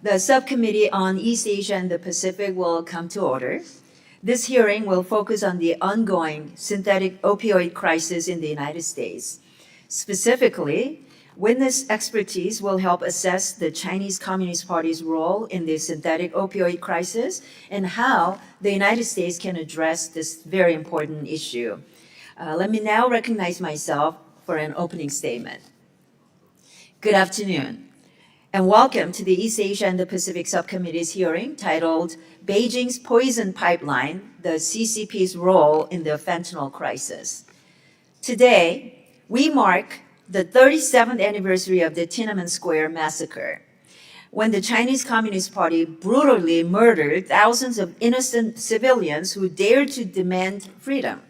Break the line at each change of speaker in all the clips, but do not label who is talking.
The Subcommittee on East Asia and the Pacific will come to order. This hearing will focus on the ongoing synthetic opioid crisis in the United States. Specifically, witness expertise will help assess the Chinese Communist Party's role in the synthetic opioid crisis and how the United States can address this very important issue. Let me now recognize myself for an opening statement. Good afternoon, and welcome to the East Asia and the Pacific Subcommittee's hearing titled Beijing's Poison Pipeline, the CCP's Role in the Fentanyl Crisis. Today, we mark the 37th anniversary of the Tiananmen Square massacre, when the Chinese Communist Party brutally murdered thousands of innocent civilians who dared to demand freedom.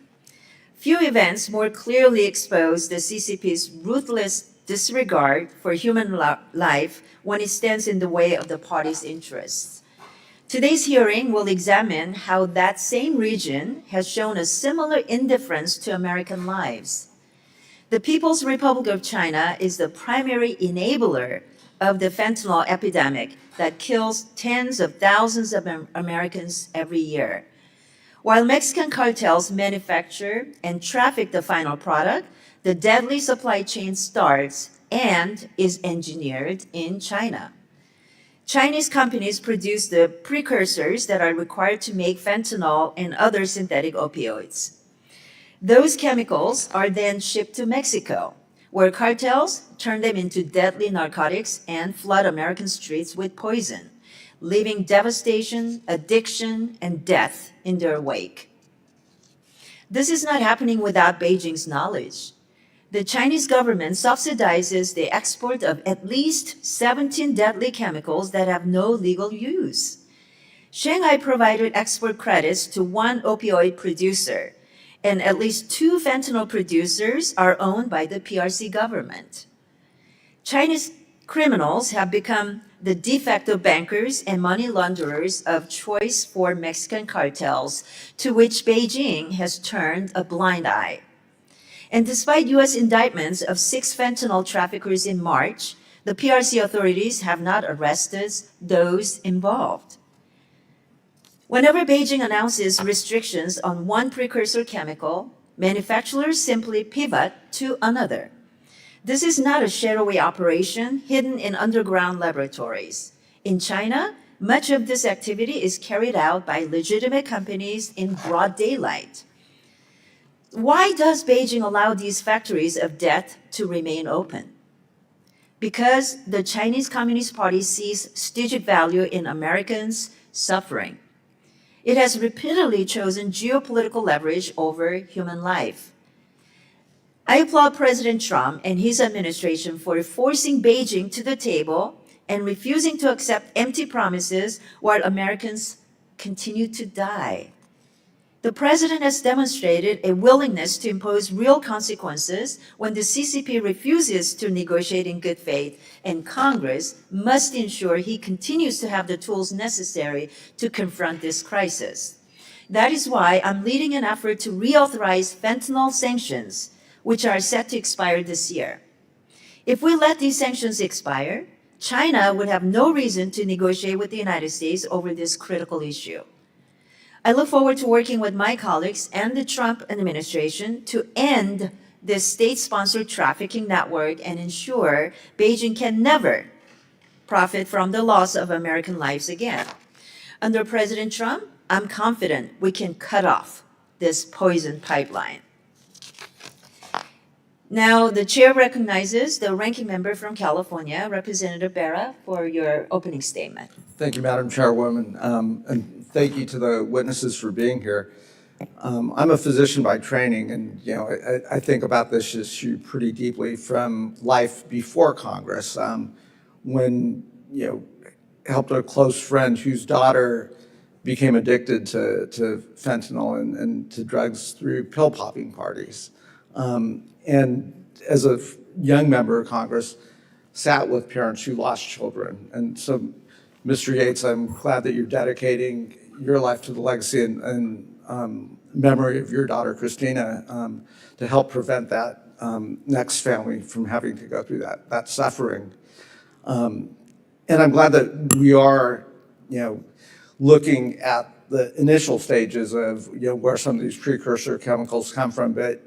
Few events more clearly expose the CCP's ruthless disregard for human life when it stands in the way of the party's interests. Today's hearing will examine how that same region has shown a similar indifference to American lives. The People's Republic of China is the primary enabler of the fentanyl epidemic that kills tens of thousands of Americans every year. While Mexican cartels manufacture and traffic the final product, the deadly supply chain starts and is engineered in China. Chinese companies produce the precursors that are required to make fentanyl and other synthetic opioids. Those chemicals are then shipped to Mexico, where cartels turn them into deadly narcotics and flood American streets with poison, leaving devastation, addiction, and death in their wake. This is not happening without Beijing's knowledge. The Chinese government subsidizes the export of at least 17 deadly chemicals that have no legal use. Shanghai provided export credits to one opioid producer, and at least 2 fentanyl producers are owned by the PRC government. Chinese criminals have become the de facto bankers and money launderers of choice for Mexican cartels, to which Beijing has turned a blind eye. And despite U.S. indictments of 6 fentanyl traffickers in March, the PRC authorities have not arrested those involved. Whenever Beijing announces restrictions on one precursor chemical, manufacturers simply pivot to another. This is not a shadowy operation hidden in underground laboratories. In China, much of this activity is carried out by legitimate companies in broad daylight. Why does Beijing allow these factories of death to remain open? Because the Chinese Communist Party sees strategic value in Americans' suffering. It has repeatedly chosen geopolitical leverage over human life. I applaud President Trump and his administration for forcing Beijing to the table and refusing to accept empty promises while Americans continue to die. The president has demonstrated a willingness to impose real consequences when the CCP refuses to negotiate in good faith, and Congress must ensure he continues to have the tools necessary to confront this crisis. That is why I'm leading an effort to reauthorize fentanyl sanctions, which are set to expire this year. If we let these sanctions expire, China would have no reason to negotiate with the United States over this critical issue. I look forward to working with my colleagues and the Trump administration to end this state-sponsored trafficking network and ensure Beijing can never profit from the loss of American lives again. Under President Trump, I'm confident we can cut off this poison pipeline. Now, the chair recognizes the ranking member from California, Representative Berra, for your opening statement.
Thank you, Madam Chairwoman, and thank you to the witnesses for being here. I'm a physician by training, and I think about this issue pretty deeply from life before Congress, when helped a close friend whose daughter became addicted to fentanyl and to drugs through pill popping parties. And as a young member of Congress, sat with parents who lost children. And so, Mr. Yates, I'm glad that you're dedicating your life to the legacy and memory of your daughter, Christina, to help prevent that next family from having to go through that suffering. And And I'm glad that we are, looking at the initial stages of, where some of these precursor chemicals come from, but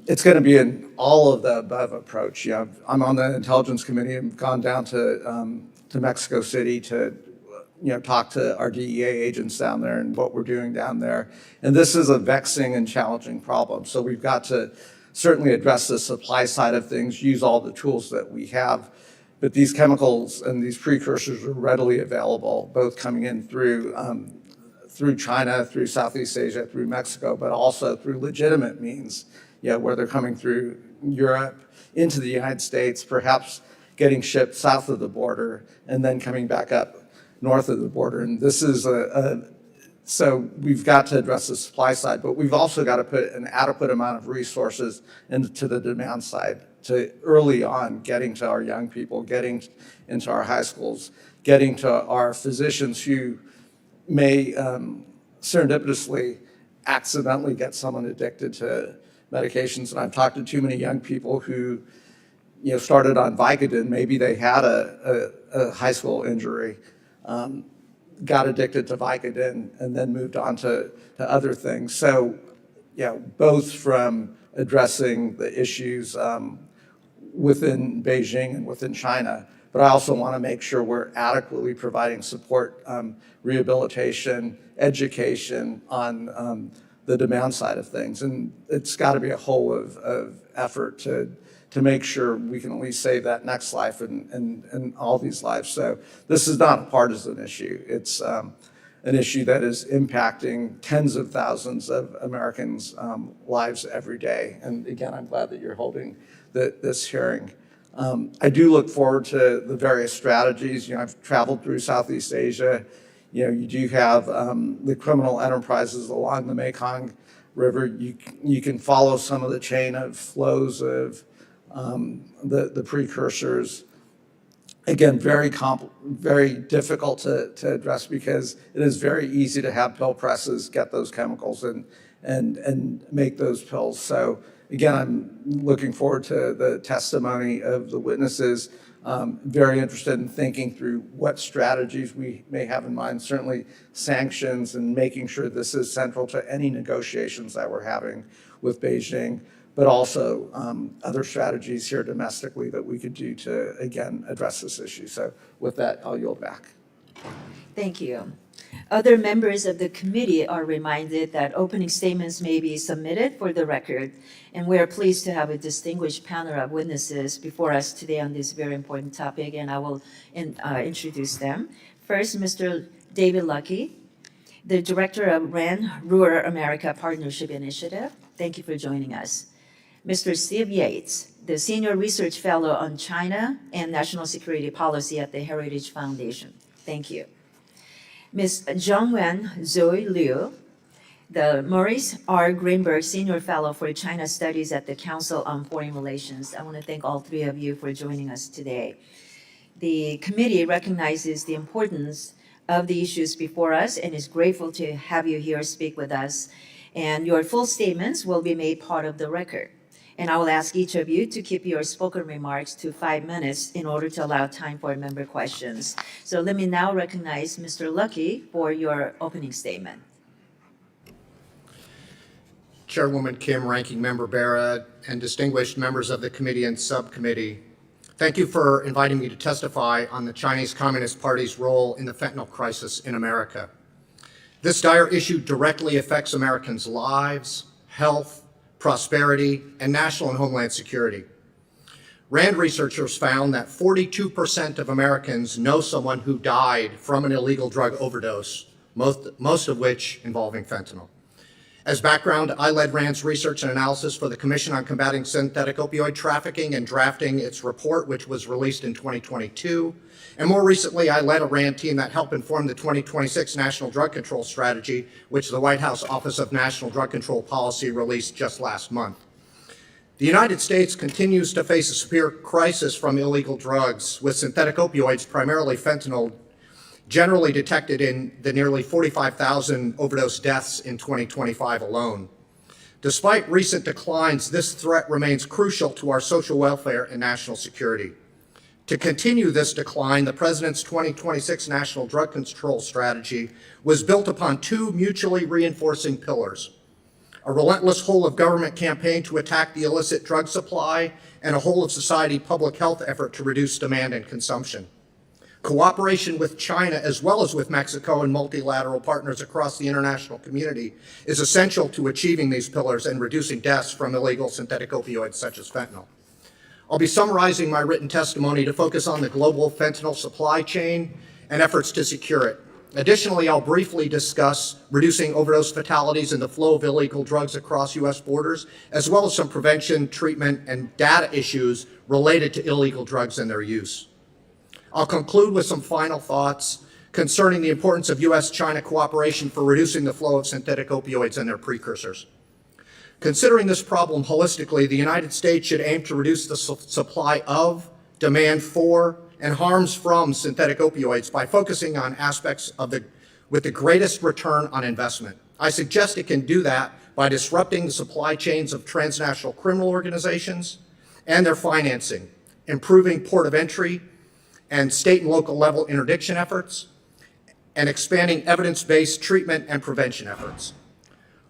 it's going to be an all of the above approach. I'm on the Intelligence Committee and gone down to Mexico City to talk to our DEA agents down there and what we're doing down there. And this is a vexing and challenging problem. So we've got to certainly address the supply side of things, use all the tools that we have. But these chemicals and these precursors are readily available, both coming in through China, through Southeast Asia, through Mexico, but also through legitimate means, where they're coming through Europe into the United States, perhaps getting shipped south of the border and then coming back up north of the border. And this is so we've got to address the supply side, but we've also got to put an adequate amount of resources into the demand side to early on getting to our young people, getting into our high schools, getting to our physicians who may serendipitously accidentally get someone addicted to medications. And I've talked to too many young people who started on Vicodin. Maybe they had a high school injury, got addicted to Vicodin, and then moved on to other things. So, both from addressing the issues within Beijing and within China, but I also want to make sure we're adequately providing support, rehabilitation, education on the demand side of things. And it's got to be a whole of effort to make sure we can at least save that next life and all these lives. So this is not a partisan issue. It's an issue that is impacting tens of thousands of Americans' lives every day. And again, I'm glad that you're holding this hearing. I do look forward to the various strategies. I've traveled through Southeast Asia. You do have the criminal enterprises along the Mekong River. You can follow some of the chain of flows of the precursors. Again, very difficult to address because it is very easy to have pill presses get those chemicals and make those pills. So again, I'm looking forward to the testimony of the witnesses. Very interested in thinking through what strategies we may have in mind, certainly sanctions and making sure this is central to any negotiations that we're having with Beijing, but also other strategies here domestically that we could do to, again, address this issue. So with that, I'll yield back.
Thank you. Other members of the committee are reminded that opening statements may be submitted for the record, and we are pleased to have a distinguished panel of witnesses before us today on this very important topic, and I will introduce them. First, Mr. David Luckey, the Director of RAND Rural America Partnership Initiative. Thank you for joining us. Mr. Steve Yates, the Senior Research Fellow on China and National Security Policy at the Heritage Foundation. Thank you. Ms. Zhongwen Zoe Liu, the Maurice R. Greenberg Senior Fellow for China Studies at the Council on Foreign Relations. I want to thank all three of you for joining us today. The committee recognizes the importance of the issues before us and is grateful to have you here speak with us. And your full statements will be made part of the record. And I will ask each of you to keep your spoken remarks to 5 minutes in order to allow time for member questions. So let me now recognize Mr. Luckey for your opening statement.
Chairwoman Kim, Ranking Member Barrett, and distinguished members of the committee and subcommittee, thank you for inviting me to testify on the Chinese Communist Party's role in the fentanyl crisis in America. This dire issue directly affects Americans' lives, health, prosperity, and national and homeland security. RAND researchers found that 42% of Americans know someone who died from an illegal drug overdose, most of which involving fentanyl. As background, I led RAND's research and analysis for the Commission on Combating Synthetic Opioid Trafficking and drafting its report, which was released in 2022. And more recently, I led a RAND team that helped inform the 2026 National Drug Control Strategy, which the White House Office of National Drug Control Policy released just last month. The United States continues to face a severe crisis from illegal drugs, with synthetic opioids, primarily fentanyl, generally detected in the nearly 45,000 overdose deaths in 2025 alone. Despite recent declines, this threat remains crucial to our social welfare and national security. To continue this decline, the President's 2026 National Drug Control Strategy was built upon two mutually reinforcing pillars: a relentless whole-of-government campaign to attack the illicit drug supply and a whole-of-society public health effort to reduce demand and consumption. Cooperation with China, as well as with Mexico and multilateral partners across the international community, is essential to achieving these pillars and reducing deaths from illegal synthetic opioids such as fentanyl. I'll be summarizing my written testimony to focus on the global fentanyl supply chain and efforts to secure it. Additionally, I'll briefly discuss reducing overdose fatalities and the flow of illegal drugs across U.S. borders, as well as some prevention, treatment, and data issues related to illegal drugs and their use. I'll conclude with some final thoughts concerning the importance of U.S.-China cooperation for reducing the flow of synthetic opioids and their precursors. Considering this problem holistically, the United States should aim to reduce the supply of, demand for, and harms from synthetic opioids by focusing on aspects with the greatest return on investment. I suggest it can do that by disrupting the supply chains of transnational criminal organizations and their financing, improving port of entry and state and local level interdiction efforts, and expanding evidence-based treatment and prevention efforts.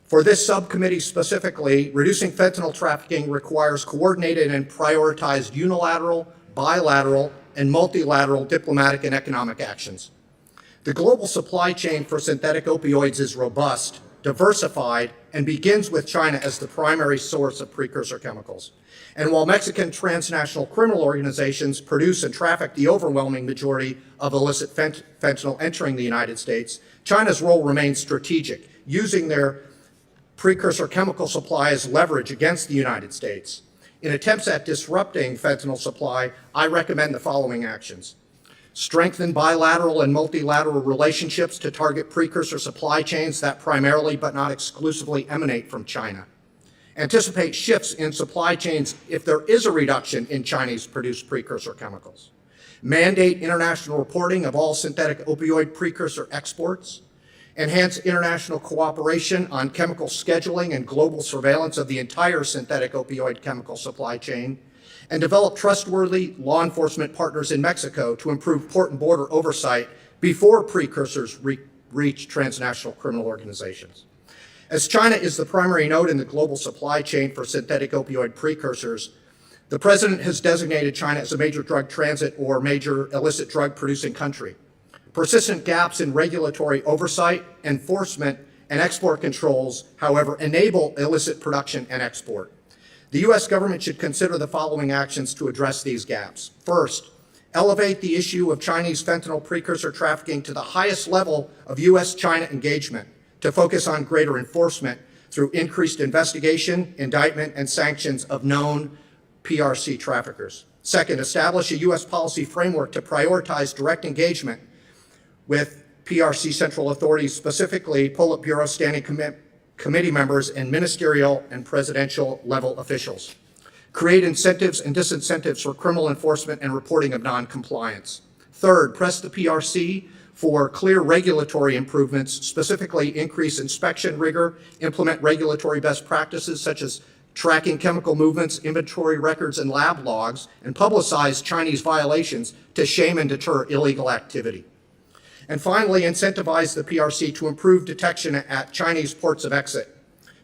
For this subcommittee specifically, reducing fentanyl trafficking requires coordinated and prioritized unilateral, bilateral, and multilateral diplomatic and economic actions. The global supply chain for synthetic opioids is robust, diversified, and begins with China as the primary source of precursor chemicals. And while Mexican transnational criminal organizations produce and traffic the overwhelming majority of illicit fentanyl entering the United States, China's role remains strategic, using their precursor chemical supply as leverage against the United States. In attempts at disrupting fentanyl supply, I recommend the following actions: strengthen bilateral and multilateral relationships to target precursor supply chains that primarily but not exclusively emanate from China. Anticipate shifts in supply chains if there is a reduction in Chinese-produced precursor chemicals. Mandate international reporting of all synthetic opioid precursor exports. Enhance international cooperation on chemical scheduling and global surveillance of the entire synthetic opioid chemical supply chain. And develop trustworthy law enforcement partners in Mexico to improve port and border oversight before precursors reach transnational criminal organizations. As China is the primary node in the global supply chain for synthetic opioid precursors, the President has designated China as a major drug transit or major illicit drug producing country. Persistent gaps in regulatory oversight, enforcement, and export controls, however, enable illicit production and export. The U.S. government should consider the following actions to address these gaps. First, elevate the issue of Chinese fentanyl precursor trafficking to the highest level of U.S.-China engagement to focus on greater enforcement through increased investigation, indictment, and sanctions of known PRC traffickers. Second, establish a U.S. policy framework to prioritize direct engagement with PRC central authorities, specifically Politburo Standing Committee members and ministerial and presidential level officials. Create incentives and disincentives for criminal enforcement and reporting of non-compliance. Third, press the PRC for clear regulatory improvements, specifically increase inspection rigor, implement regulatory best practices such as tracking chemical movements, inventory records, and lab logs, and publicize Chinese violations to shame and deter illegal activity. And finally, incentivize the PRC to improve detection at Chinese ports of exit.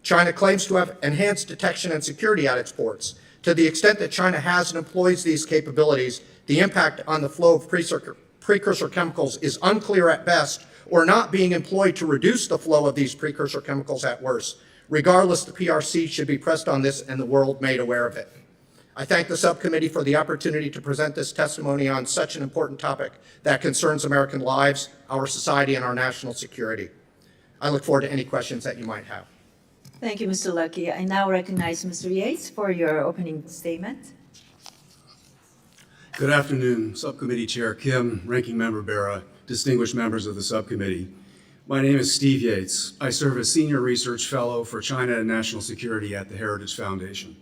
China claims to have enhanced detection and security at its ports. To the extent that China has and employs these capabilities, the impact on the flow of precursor chemicals is unclear at best, or not being employed to reduce the flow of these precursor chemicals at worst. Regardless, the PRC should be pressed on this and the world made aware of it. I thank the subcommittee for the opportunity to present this testimony on such an important topic that concerns American lives, our society, and our national security. I look forward to any questions that you might have.
Thank you, Mr. Luckey. I now recognize Mr. Yates for your opening statement.
Good afternoon, Subcommittee Chair Kim, Ranking Member Bera, distinguished members of the subcommittee. My name is Steve Yates. I serve as Senior Research Fellow for China and National Security at the Heritage Foundation.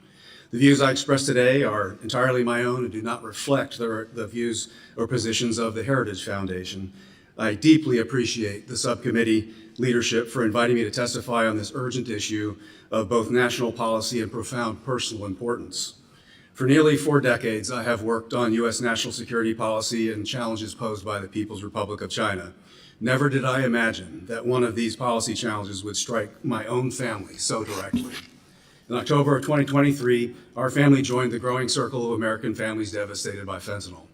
The views I express today are entirely my own and do not reflect the views or positions of the Heritage Foundation. I deeply appreciate the subcommittee leadership for inviting me to testify on this urgent issue of both national policy and profound personal importance. For nearly 4 decades, I have worked on U.S. national security policy and challenges posed by the People's Republic of China. Never did I imagine that one of these policy challenges would strike my own family so directly. In October of 2023, our family joined the growing circle of American families devastated by fentanyl.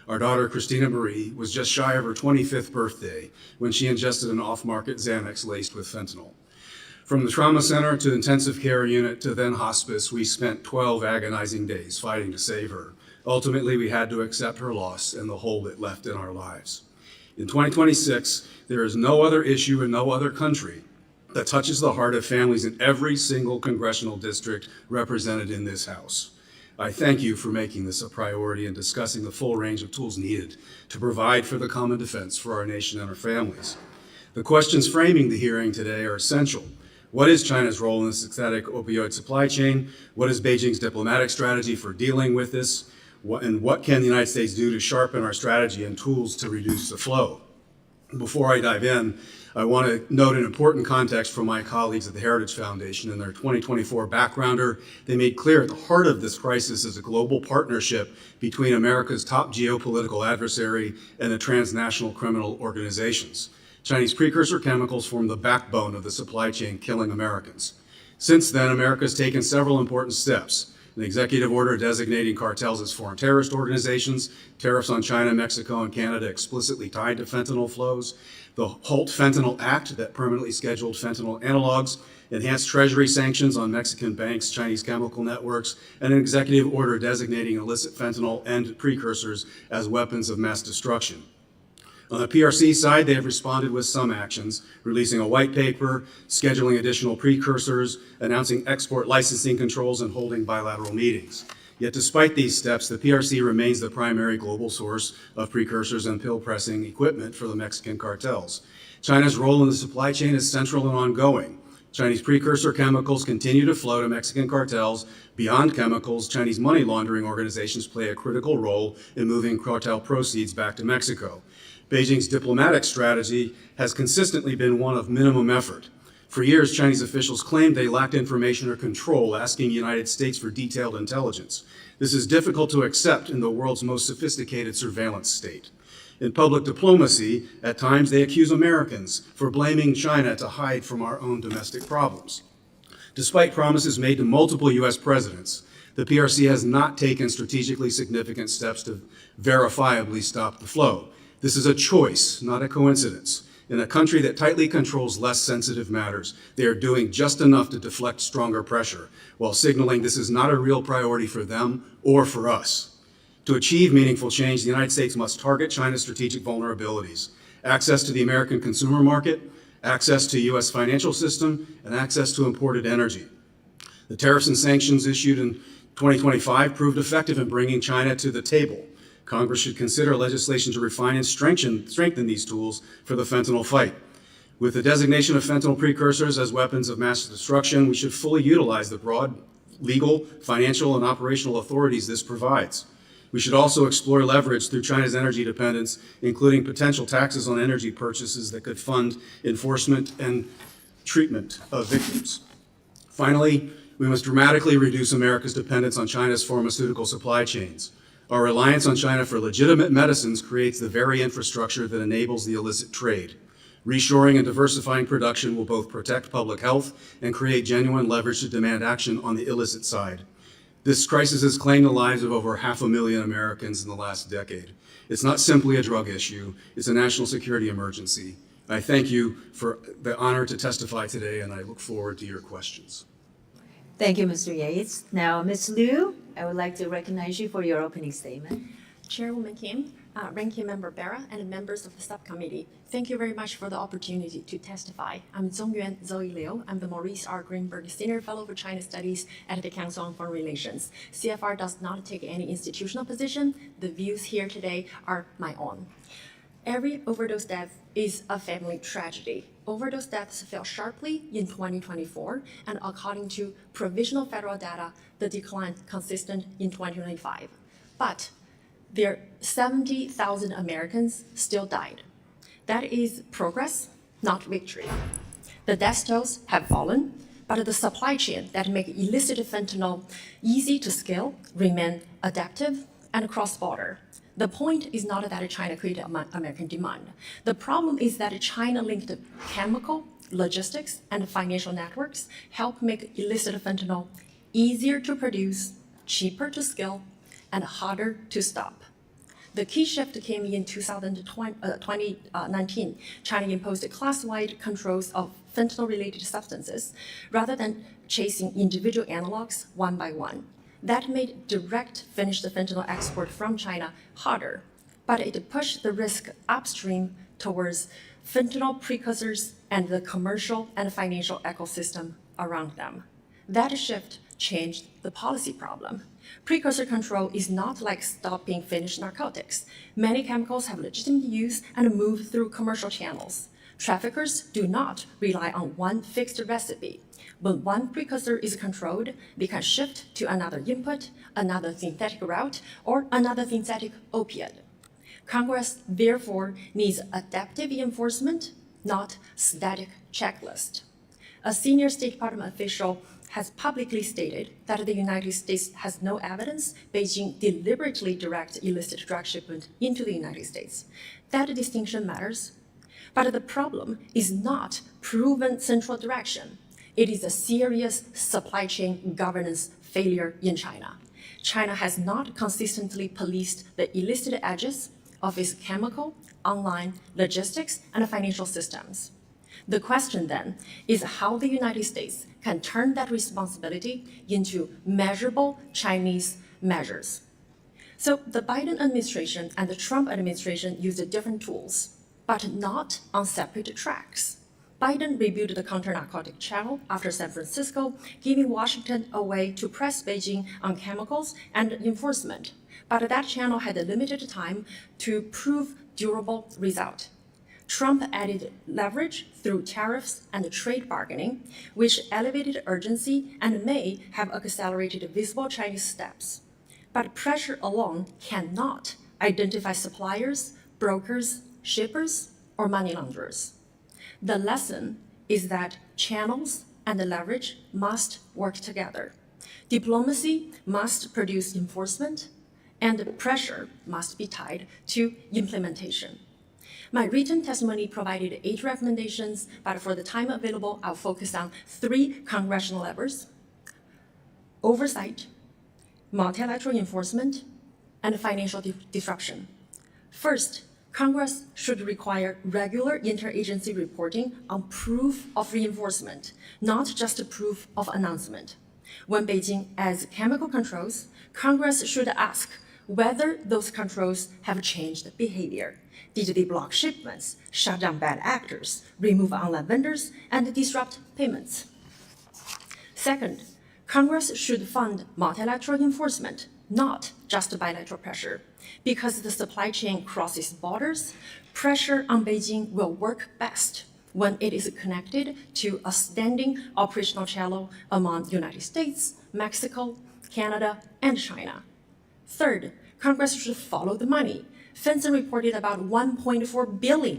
Our daughter, Christina Marie, was just shy of her 25th birthday when she ingested an off-market Xanax laced with fentanyl. From the trauma center to intensive care unit to then hospice, we spent 12 agonizing days fighting to save her. Ultimately, we had to accept her loss and the hole it left in our lives. In 2026, there is no other issue in no other country that touches the heart of families in every single congressional district represented in this House. I thank you for making this a priority and discussing the full range of tools needed to provide for the common defense for our nation and our families. The questions framing the hearing today are essential. What is China's role in the synthetic opioid supply chain? What is Beijing's diplomatic strategy for dealing with this? And what can the United States do to sharpen our strategy and tools to reduce the flow? Before I dive in, I want to note an important context from my colleagues at the Heritage Foundation. In their 2024 backgrounder, they made clear at the heart of this crisis is a global partnership between America's top geopolitical adversary and the transnational criminal organizations. Chinese precursor chemicals form the backbone of the supply chain killing Americans. Since then, America has taken several important steps. An executive order designating cartels as foreign terrorist organizations, tariffs on China, Mexico, and Canada explicitly tied to fentanyl flows, the HALT Fentanyl Act that permanently scheduled fentanyl analogs, enhanced Treasury sanctions on Mexican banks, Chinese chemical networks, and an executive order designating illicit fentanyl and precursors as weapons of mass destruction. On the PRC side, they have responded with some actions, releasing a white paper, scheduling additional precursors, announcing export licensing controls, and holding bilateral meetings. Yet despite these steps, the PRC remains the primary global source of precursors and pill pressing equipment for the Mexican cartels. China's role in the supply chain is central and ongoing. Chinese precursor chemicals continue to flow to Mexican cartels. Beyond chemicals, Chinese money laundering organizations play a critical role in moving cartel proceeds back to Mexico. Beijing's diplomatic strategy has consistently been one of minimum effort. For years, Chinese officials claimed they lacked information or control, asking the United States for detailed intelligence. This is difficult to accept in the world's most sophisticated surveillance state. In public diplomacy, at times they accuse Americans for blaming China to hide from our own domestic problems. Despite promises made to multiple U.S. presidents, the PRC has not taken strategically significant steps to verifiably stop the flow. This is a choice, not a coincidence. In a country that tightly controls less sensitive matters, they are doing just enough to deflect stronger pressure, while signaling this is not a real priority for them or for us. To achieve meaningful change, the United States must target China's strategic vulnerabilities: access to the American consumer market, access to U.S. financial system, and access to imported energy. The tariffs and sanctions issued in 2025 proved effective in bringing China to the table. Congress should consider legislation to refine and strengthen these tools for the fentanyl fight. With the designation of fentanyl precursors as weapons of mass destruction, we should fully utilize the broad legal, financial, and operational authorities this provides. We should also explore leverage through China's energy dependence, including potential taxes on energy purchases that could fund enforcement and treatment of victims. Finally, we must dramatically reduce America's dependence on China's pharmaceutical supply chains. Our reliance on China for legitimate medicines creates the very infrastructure that enables the illicit trade. Reshoring and diversifying production will both protect public health and create genuine leverage to demand action on the illicit side. This crisis has claimed the lives of over 500,000 Americans in the last decade. It's not simply a drug issue, it's a national security emergency. I thank you for the honor to testify today, and I look forward to your questions.
Thank you, Mr. Yates. Now, Ms. Liu, I would like to recognize you for your opening statement.
Chairwoman Kim, Ranking Member Barra, and members of the subcommittee, thank you very much for the opportunity to testify. I'm Zongyuan Zoe Liu. I'm the Maurice R. Greenberg Senior Fellow for China Studies at the Council on Foreign Relations. CFR does not take any institutional position. The views here today are my own. Every overdose death is a family tragedy. Overdose deaths fell sharply in 2024, and according to provisional federal data, the decline consistent in 2025. But there 70,000 Americans still died. That is progress, not victory. The death tolls have fallen, but the supply chain that make illicit fentanyl easy to scale remain adaptive and cross-border. The point is not that China created American demand. The problem is that China-linked chemical, logistics, and financial networks help make illicit fentanyl easier to produce, cheaper to scale, and harder to stop. The key shift came in 2019. China imposed class-wide controls of fentanyl-related substances rather than chasing individual analogs one by one. That made direct finished fentanyl export from China harder, but it pushed the risk upstream towards fentanyl precursors and the commercial and financial ecosystem around them. That shift changed the policy problem. Precursor control is not like stopping finished narcotics. Many chemicals have legitimate use and move through commercial channels. Traffickers do not rely on one fixed recipe. When one precursor is controlled, they can shift to another input, another synthetic route, or another synthetic opiate. Congress, therefore, needs adaptive enforcement, not static checklist. A senior State Department official has publicly stated that the United States has no evidence Beijing deliberately directs illicit drug shipment into the United States. That distinction matters. But the problem is not proven central direction. It is a serious supply chain governance failure in China. China has not consistently policed the illicit edges of its chemical, online, logistics, and financial systems. The question then is how the United States can turn that responsibility into measurable Chinese measures. So the Biden administration and the Trump administration used different tools, but not on separate tracks. Biden rebuilt the counter-narcotic channel after San Francisco, giving Washington a way to press Beijing on chemicals and enforcement. But that channel had a limited time to prove durable result. Trump added leverage through tariffs and trade bargaining, which elevated urgency and may have accelerated visible Chinese steps. But pressure alone cannot identify suppliers, brokers, shippers, or money launderers. The lesson is that channels and leverage must work together. Diplomacy must produce enforcement, and pressure must be tied to implementation. My written testimony provided 8 recommendations, but for the time available, I'll focus on 3 congressional levers: oversight, multilateral enforcement, and financial disruption. First, Congress should require regular interagency reporting on proof of reinforcement, not just proof of announcement. When Beijing adds chemical controls, Congress should ask whether those controls have changed behavior. Did they block shipments, shut down bad actors, remove online vendors, and disrupt payments? Second, Congress should fund multilateral enforcement, not just bilateral pressure. Because the supply chain crosses borders, pressure on Beijing will work best when it is connected to a standing operational channel among the United States, Mexico, Canada, and China. Third, Congress should follow the money. FinCEN reported about $1.4 billion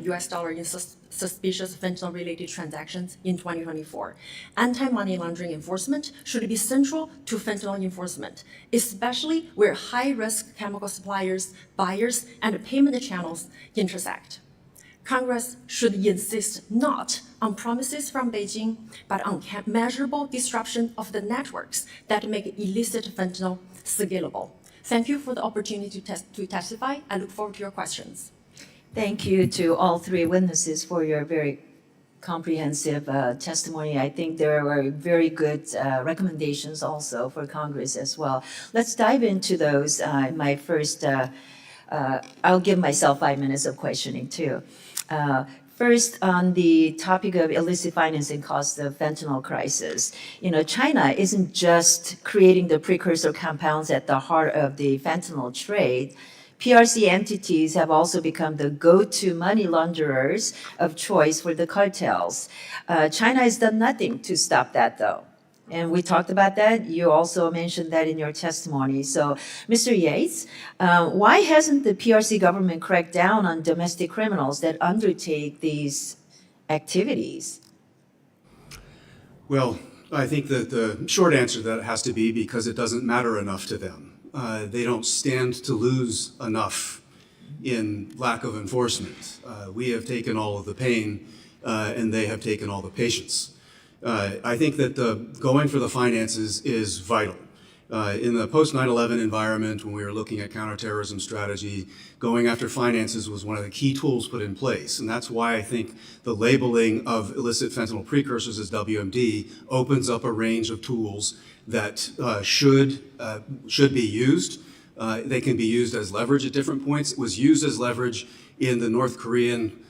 in suspicious fentanyl-related transactions in 2024. Anti-money laundering enforcement should be central to fentanyl enforcement, especially where high-risk chemical suppliers, buyers, and payment channels intersect. Congress should insist not on promises from Beijing, but on measurable disruption of the networks that make illicit fentanyl scalable. Thank you for the opportunity to testify. I look forward to your questions.
Thank you to all 3 witnesses for your very comprehensive testimony. I think there were very good recommendations also for Congress as well. Let's dive into those. My first, I'll give myself 5 minutes of questioning too. First, on the topic of illicit financing caused the fentanyl crisis. China isn't just creating the precursor compounds at the heart of the fentanyl trade. PRC entities have also become the go-to money launderers of choice for the cartels. China has done nothing to stop that, though. And we talked about that. You also mentioned that in your testimony. So, Mr. Yates, why hasn't the PRC government cracked down on domestic criminals that undertake these activities?
Well, I think that the short answer to that has to be because it doesn't matter enough to them. They don't stand to lose enough in lack of enforcement. We have taken all of the pain, and they have taken all the patience. I think that going for the finances is vital. In the post-9/11 environment, when we were looking at counterterrorism strategy, going after finances was one of the key tools put in place. And that's why I think the labeling of illicit fentanyl precursors as WMD opens up a range of tools that should be used. They can be used as leverage at different points. It was used as leverage in the North Korean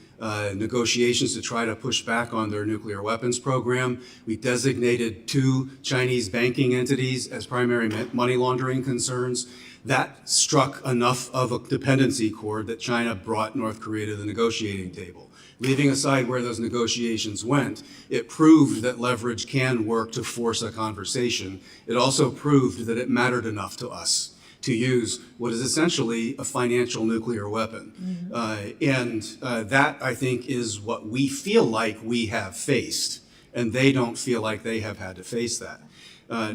negotiations to try to push back on their nuclear weapons program. We designated 2 Chinese banking entities as primary money laundering concerns. That struck enough of a dependency cord that China brought North Korea to the negotiating table. Leaving aside where those negotiations went, it proved that leverage can work to force a conversation. It also proved that it mattered enough to us to use what is essentially a financial nuclear weapon. That, I think, is what we feel like we have faced, and they don't feel like they have had to face that.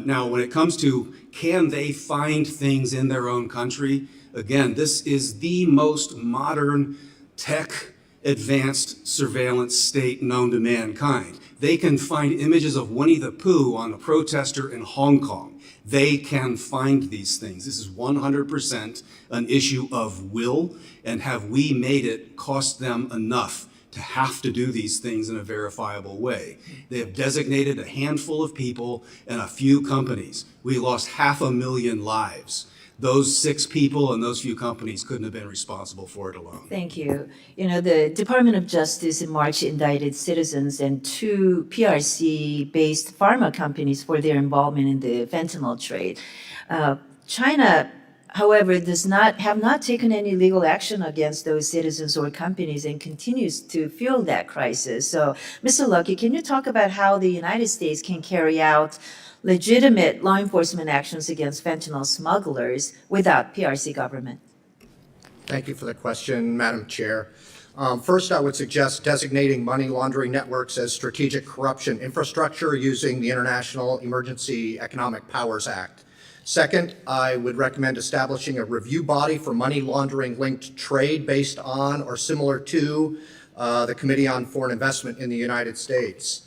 Now, when it comes to can they find things in their own country, again, this is the most modern tech advanced surveillance state known to mankind. They can find images of Winnie the Pooh on a protester in Hong Kong. They can find these things. This is 100% an issue of will, and have we made it cost them enough to have to do these things in a verifiable way? They have designated a handful of people and a few companies. We lost 500,000 lives. Those 6 people and those few companies couldn't have been responsible for it alone.
Thank you. You know, the Department of Justice in March indicted citizens and 2 PRC-based pharma companies for their involvement in the fentanyl trade. China, however, have not taken any legal action against those citizens or companies and continues to fuel that crisis. So, Mr. Luckey, can you talk about how the United States can carry out legitimate law enforcement actions against fentanyl smugglers without PRC government?
Thank you for the question, Madam Chair. First, I would suggest designating money laundering networks as strategic corruption infrastructure using the International Emergency Economic Powers Act. Second, I would recommend establishing a review body for money laundering linked trade based on or similar to the Committee on Foreign Investment in the United States.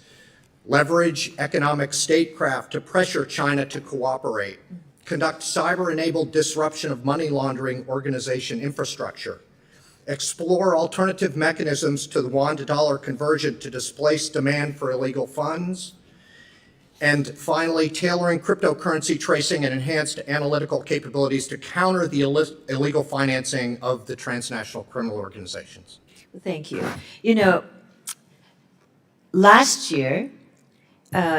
Leverage economic statecraft to pressure China to cooperate. Conduct cyber-enabled disruption of money laundering organization infrastructure. Explore alternative mechanisms to the yuan to dollar conversion to displace demand for illegal funds. And finally, tailoring cryptocurrency tracing and enhanced analytical capabilities to counter the illegal financing of the transnational criminal organizations.
Thank you. You know, last year,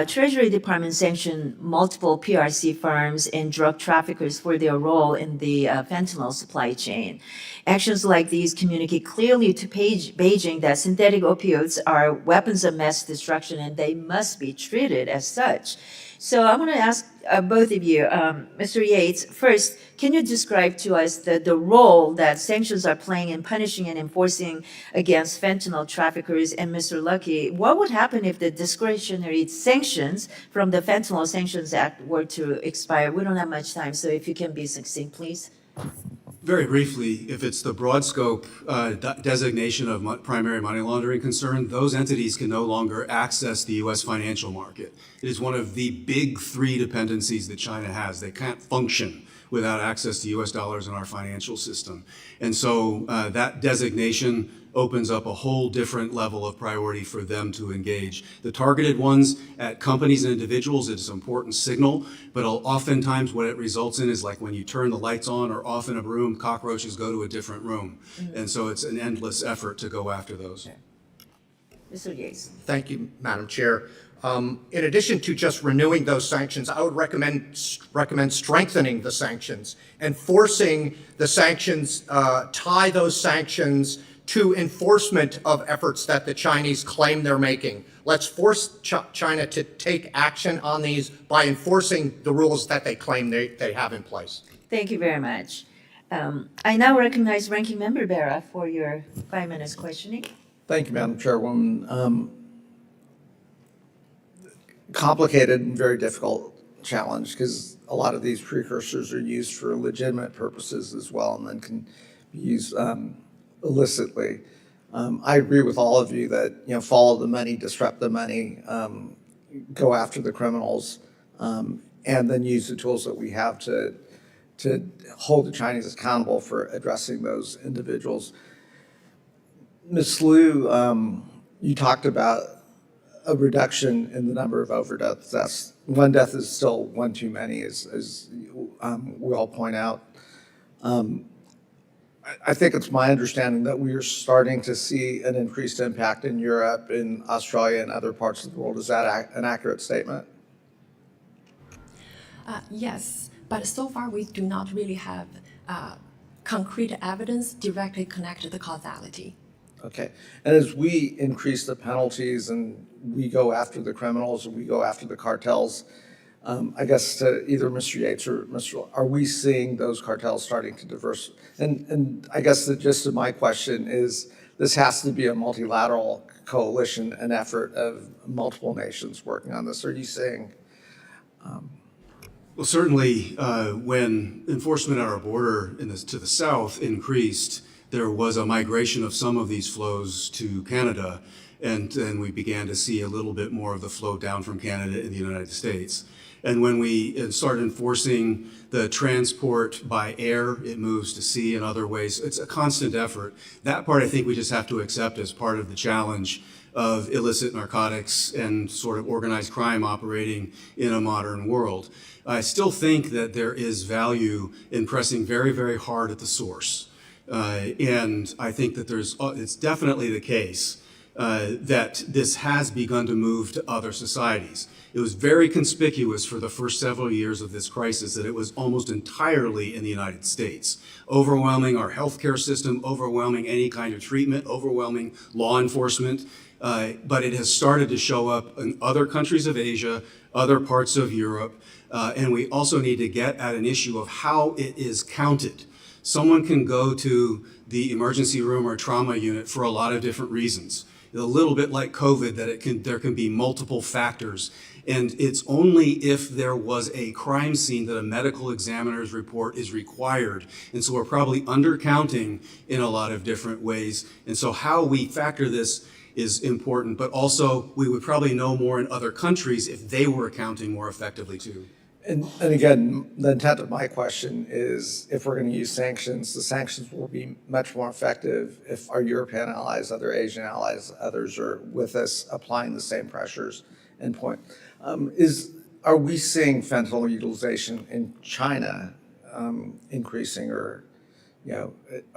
Treasury Department sanctioned multiple PRC firms and drug traffickers for their role in the fentanyl supply chain. Actions like these communicate clearly to Beijing that synthetic opioids are weapons of mass destruction and they must be treated as such. So I want to ask both of you, Mr. Yates, first, can you describe to us the role that sanctions are playing in punishing and enforcing against fentanyl traffickers? And Mr. Luckey, what would happen if the discretionary sanctions from the Fentanyl Sanctions Act were to expire? We don't have much time, so if you can be succinct, please.
Very briefly, if it's the broad scope designation of primary money laundering concern, those entities can no longer access the U.S. financial market. It is one of the big 3 dependencies that China has. They can't function without access to U.S. dollars in our financial system. And so that designation opens up a whole different level of priority for them to engage. The targeted ones at companies and individuals, it's an important signal, but oftentimes what it results in is like when you turn the lights on or off in a room, cockroaches go to a different room. And so it's an endless effort to go after those.
Mr. Yates.
Thank you, Madam Chair. In addition to just renewing those sanctions, I would recommend strengthening the sanctions, enforcing the sanctions, tie those sanctions to enforcement of efforts that the Chinese claim they're making. Let's force China to take action on these by enforcing the rules that they claim they have in place.
Thank you very much. I now recognize Ranking Member Berra for your 5 minutes questioning.
Thank you, Madam Chairwoman. complicated and very difficult challenge because a lot of these precursors are used for legitimate purposes as well and then can be used illicitly. I agree with all of you that, follow the money, disrupt the money, go after the criminals, and then use the tools that we have to hold the Chinese accountable for addressing those individuals. Ms. Liu, you talked about a reduction in the number of overdose deaths. One death is still one too many, as we all point out. I think it's my understanding that we are starting to see an increased impact in Europe, in Australia, and other parts of the world. Is that an accurate statement?
Yes, but so far we do not really have concrete evidence directly connected to causality.
Okay. And as we increase the penalties and we go after the criminals and we go after the cartels, I guess to either Mr. Yates or Mr. Are we seeing those cartels starting to diversify? And I guess the gist of my question is this has to be a multilateral coalition, an effort of multiple nations working on this. Are you saying?
Well, certainly when enforcement at our border to the south increased, there was a migration of some of these flows to Canada, and then we began to see a little bit more of the flow down from Canada in the United States. And when we start enforcing the transport by air, it moves to sea in other ways. It's a constant effort. That part I think we just have to accept as part of the challenge of illicit narcotics and sort of organized crime operating in a modern world. I still think that there is value in pressing very, very hard at the source. And I think that it's definitely the case that this has begun to move to other societies. It was very conspicuous for the first several years of this crisis that it was almost entirely in the United States, overwhelming our healthcare system, overwhelming any kind of treatment, overwhelming law enforcement. But it has started to show up in other countries of Asia, other parts of Europe, and we also need to get at an issue of how it is counted. Someone can go to the emergency room or trauma unit for a lot of different reasons. A little bit like COVID, that there can be multiple factors. And it's only if there was a crime scene that a medical examiner's report is required. And so we're probably undercounting in a lot of different ways. And so how we factor this is important, but also we would probably know more in other countries if they were accounting more effectively too.
And again, the intent of my question is if we're going to use sanctions, the sanctions will be much more effective if our European allies, other Asian allies, others are with us applying the same pressures and point. Are we seeing fentanyl utilization in China increasing, or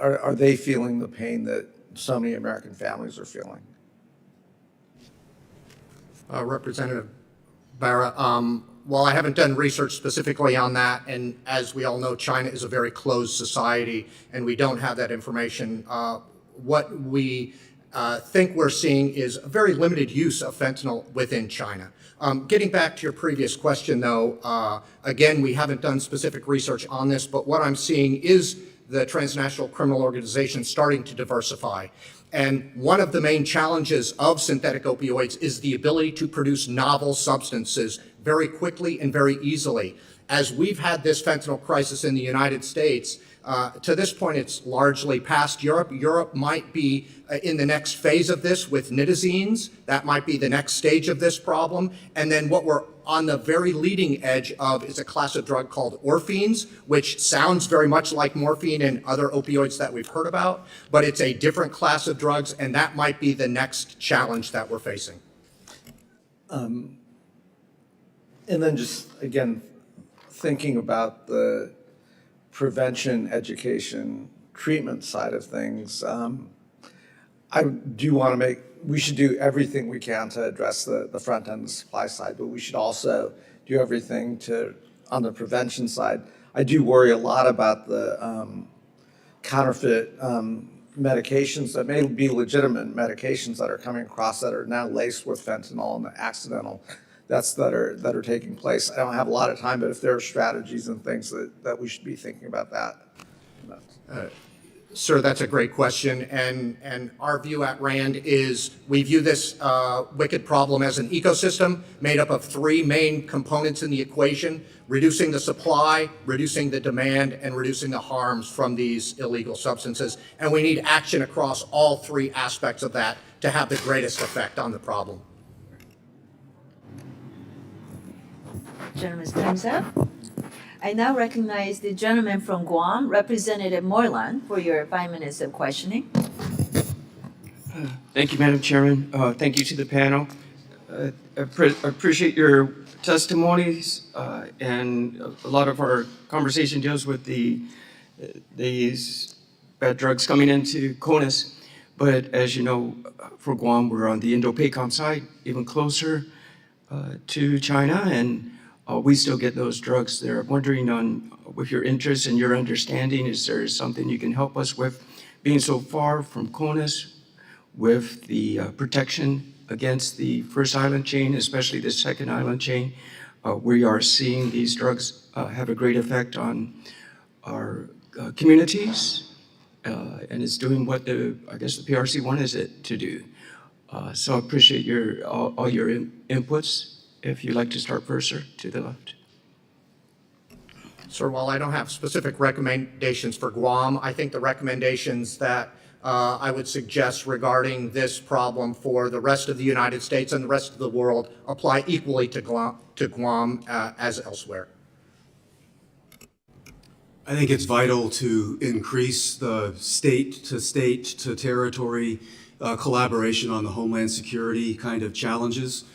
are they feeling the pain that so many American families are feeling?
Representative Barra, while I haven't done research specifically on that, and as we all know, China is a very closed society, and we don't have that information, what we think we're seeing is a very limited use of fentanyl within China. Getting back to your previous question, though, again, we haven't done specific research on this, but what I'm seeing is the transnational criminal organizations starting to diversify. And one of the main challenges of synthetic opioids is the ability to produce novel substances very quickly and very easily. As we've had this fentanyl crisis in the United States, to this point, it's largely past Europe. Europe might be in the next phase of this with nitazines. That might be the next stage of this problem. And then what we're on the very leading edge of is a class of drug called orphines, which sounds very much like morphine and other opioids that we've heard about, but it's a different class of drugs, and that might be the next challenge that we're facing.
And then just, again, thinking about the prevention, education, treatment side of things, I do want to we should do everything we can to address the front end, the supply side, but we should also do everything on the prevention side. I do worry a lot about the counterfeit medications that may be legitimate medications that are coming across that are now laced with fentanyl and the accidental deaths that are taking place. I don't have a lot of time, but if there are strategies and things that we should be thinking about that.
Sir, that's a great question, and our view at RAND is we view this wicked problem as an ecosystem made up of three main components in the equation: reducing the supply, reducing the demand, and reducing the harms from these illegal substances. And we need action across all three aspects of that to have the greatest effect on the problem.
Gentleman's time's up. I now recognize the gentleman from Guam, Representative Moreland, for your 5 minutes of questioning.
Thank you, Madam Chairman. Thank you to the panel. I appreciate your testimonies, and a lot of our conversation deals with these bad drugs coming into CONUS. But as you know, for Guam, we're on the Indo-PACOM side, even closer to China, and we still get those drugs there. I'm wondering with your interest and your understanding, is there something you can help us with, being so far from CONUS, with the protection against the first island chain, especially the second island chain? We are seeing these drugs have a great effect on our communities, and it's doing what the PRC wanted it to do. So I appreciate all your inputs. If you'd like to start first, sir, to the left.
Sir, while I don't have specific recommendations for Guam, I think the recommendations that I would suggest regarding this problem for the rest of the United States and the rest of the world apply equally to Guam as elsewhere.
I think it's vital to increase the state to territory collaboration on the homeland security kind of challenges.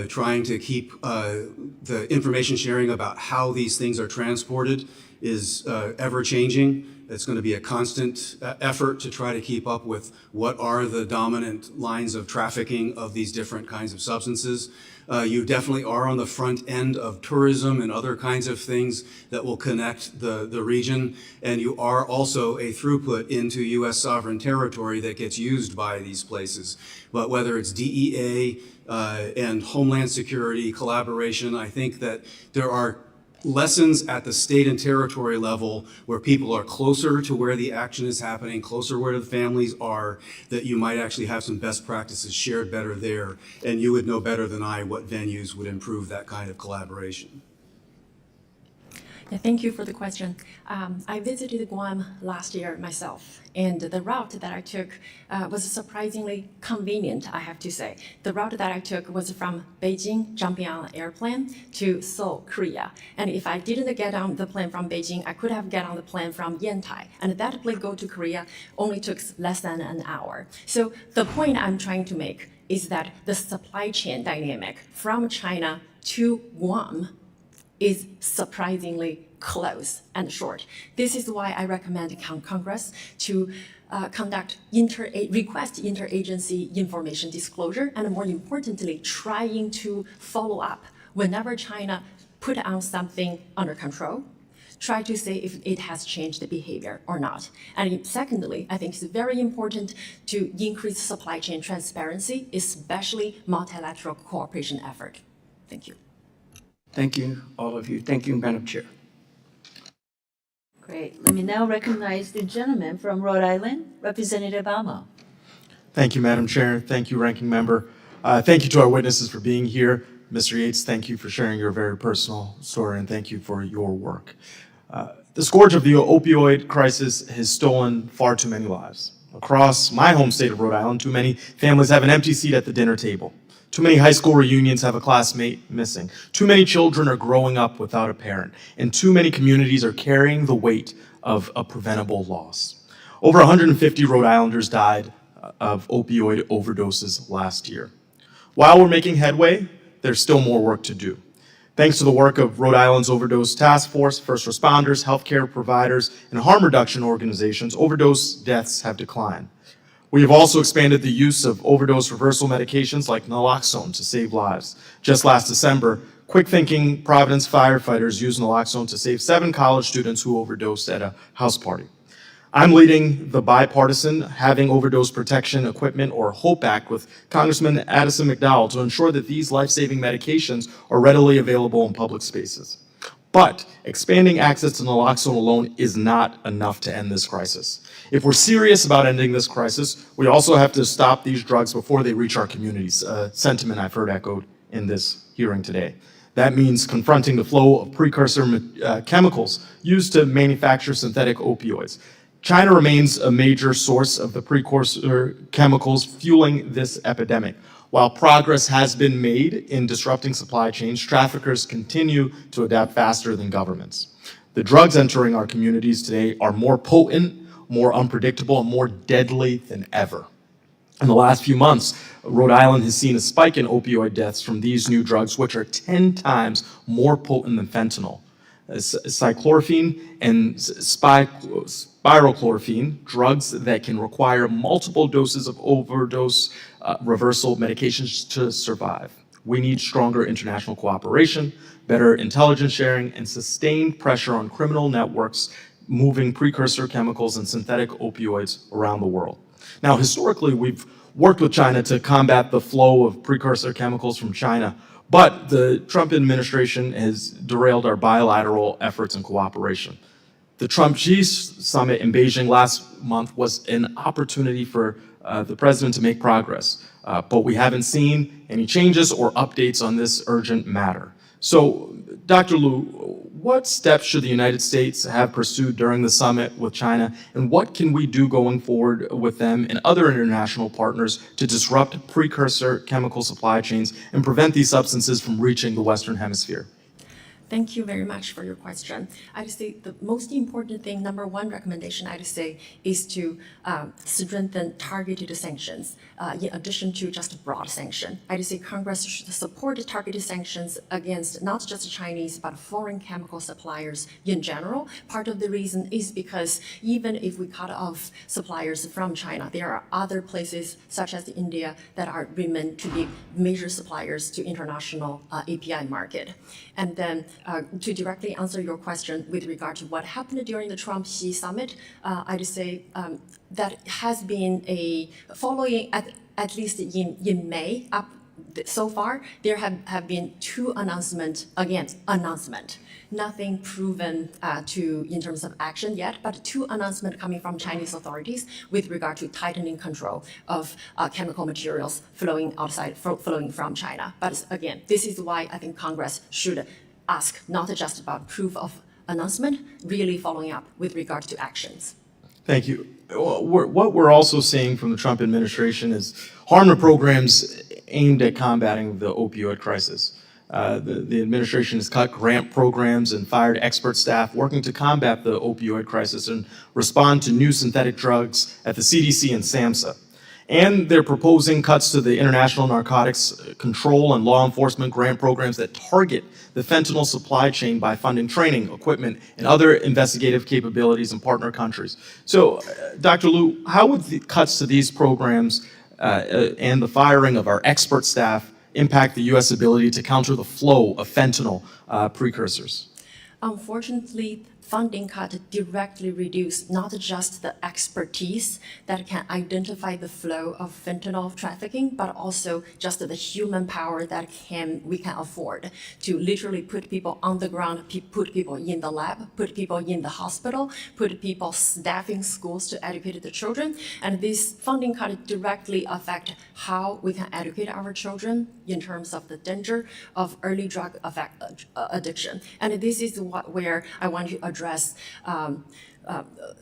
Trying to keep the information sharing about how these things are transported is ever changing. It's going to be a constant effort to try to keep up with what are the dominant lines of trafficking of these different kinds of substances. You definitely are on the front end of tourism and other kinds of things that will connect the region. And you are also a throughput into U.S. sovereign territory that gets used by these places. But whether it's DEA and Homeland Security collaboration, I think that there are lessons at the state and territory level where people are closer to where the action is happening, closer where the families are, that you might actually have some best practices shared better there. And you would know better than I what venues would improve that kind of collaboration.
Yeah, thank you for the question. I visited Guam last year myself, and the route that I took was surprisingly convenient, I have to say. The route that I took was from Beijing, jumping on an airplane, to Seoul, Korea. And if I didn't get on the plane from Beijing, I could have get on the plane from Yantai. And that plane go to Korea only took less than an hour. So the point I'm trying to make is that the supply chain dynamic from China to Guam is surprisingly close and short. This is why I recommend Congress to request interagency information disclosure, and more importantly, trying to follow up whenever China put on something under control, try to see if it has changed the behavior or not. And secondly, I think it's very important to increase supply chain transparency, especially multilateral cooperation effort. Thank you.
Thank you, all of you. Thank you, Madam Chair.
Great. Let me now recognize the gentleman from Rhode Island, Representative Almo.
Thank you, Madam Chair. Thank you, Ranking Member. Thank you to our witnesses for being here. Mr. Yates, thank you for sharing your very personal story, and thank you for your work. The scourge of the opioid crisis has stolen far too many lives. Across my home state of Rhode Island, too many families have an empty seat at the dinner table. Too many high school reunions have a classmate missing. Too many children are growing up without a parent. And too many communities are carrying the weight of a preventable loss. Over 150 Rhode Islanders died of opioid overdoses last year. While we're making headway, there's still more work to do. Thanks to the work of Rhode Island's Overdose Task Force, first responders, healthcare providers, and harm reduction organizations, overdose deaths have declined. We have also expanded the use of overdose reversal medications like naloxone to save lives. Just last December, quick-thinking Providence firefighters used naloxone to save 7 college students who overdosed at a house party. I'm leading the bipartisan Having Overdose Protection Equipment, or HOPE Act, with Congressman Addison McDowell to ensure that these life-saving medications are readily available in public spaces. But expanding access to naloxone alone is not enough to end this crisis. If we're serious about ending this crisis, we also have to stop these drugs before they reach our communities, a sentiment I've heard echoed in this hearing today. That means confronting the flow of precursor chemicals used to manufacture synthetic opioids. China remains a major source of the precursor chemicals fueling this epidemic. While progress has been made in disrupting supply chains, traffickers continue to adapt faster than governments. The drugs entering our communities today are more potent, more unpredictable, and more deadly than ever. In the last few months, Rhode Island has seen a spike in opioid deaths from these new drugs, which are 10 times more potent than fentanyl. Cyclorphine and spirochlorphine, drugs that can require multiple doses of overdose reversal medications to survive. We need stronger international cooperation, better intelligence sharing, and sustained pressure on criminal networks moving precursor chemicals and synthetic opioids around the world. Now, historically, we've worked with China to combat the flow of precursor chemicals from China, but the Trump administration has derailed our bilateral efforts and cooperation. The Trump-Xi summit in Beijing last month was an opportunity for the president to make progress, but we haven't seen any changes or updates on this urgent matter. So, Dr. Liu, what steps should the United States have pursued during the summit with China, and what can we do going forward with them and other international partners to disrupt precursor chemical supply chains and prevent these substances from reaching the Western Hemisphere?
Thank you very much for your question. I'd say the most important thing, number one recommendation I'd say, is to strengthen targeted sanctions in addition to just broad sanction. I'd say Congress should support targeted sanctions against not just Chinese, but foreign chemical suppliers in general. Part of the reason is because even if we cut off suppliers from China, there are other places such as India that are remain to be major suppliers to international API market. And then to directly answer your question with regard to what happened during the Trump-Xi summit, I'd say that has been a following, at least in May, up so far, there have been two announcements, again, nothing proven in terms of action yet, but two announcements coming from Chinese authorities with regard to tightening control of chemical materials flowing from China. But again, this is why I think Congress should ask not just about proof of announcement, really following up with regard to actions.
Thank you. What we're also seeing from the Trump administration is harm programs aimed at combating the opioid crisis. The administration has cut grant programs and fired expert staff working to combat the opioid crisis and respond to new synthetic drugs at the CDC and SAMHSA. And they're proposing cuts to the international narcotics control and law enforcement grant programs that target the fentanyl supply chain by funding training, equipment, and other investigative capabilities in partner countries. So, Dr. Liu, how would the cuts to these programs and the firing of our expert staff impact the U.S. ability to counter the flow of fentanyl precursors?
Unfortunately, funding cut directly reduce not just the expertise that can identify the flow of fentanyl trafficking, but also just the human power that we can afford to literally put people on the ground, put people in the lab, put people in the hospital, put people staffing schools to educate the children. And this funding cut directly affect how we can educate our children in terms of the danger of early drug addiction. And this is where I want to address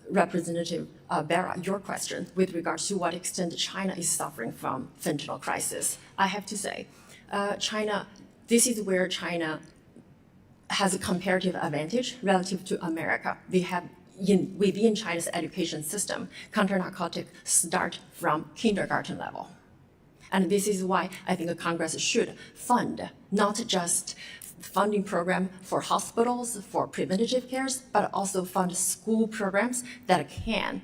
Representative Barra, your question with regards to what extent China is suffering from fentanyl crisis. I have to say, this is where China has a comparative advantage relative to America. They have within China's education system, counter-narcotic start from kindergarten level. And this is why I think Congress should fund not just funding program for hospitals, for preventative cares, but also fund school programs that can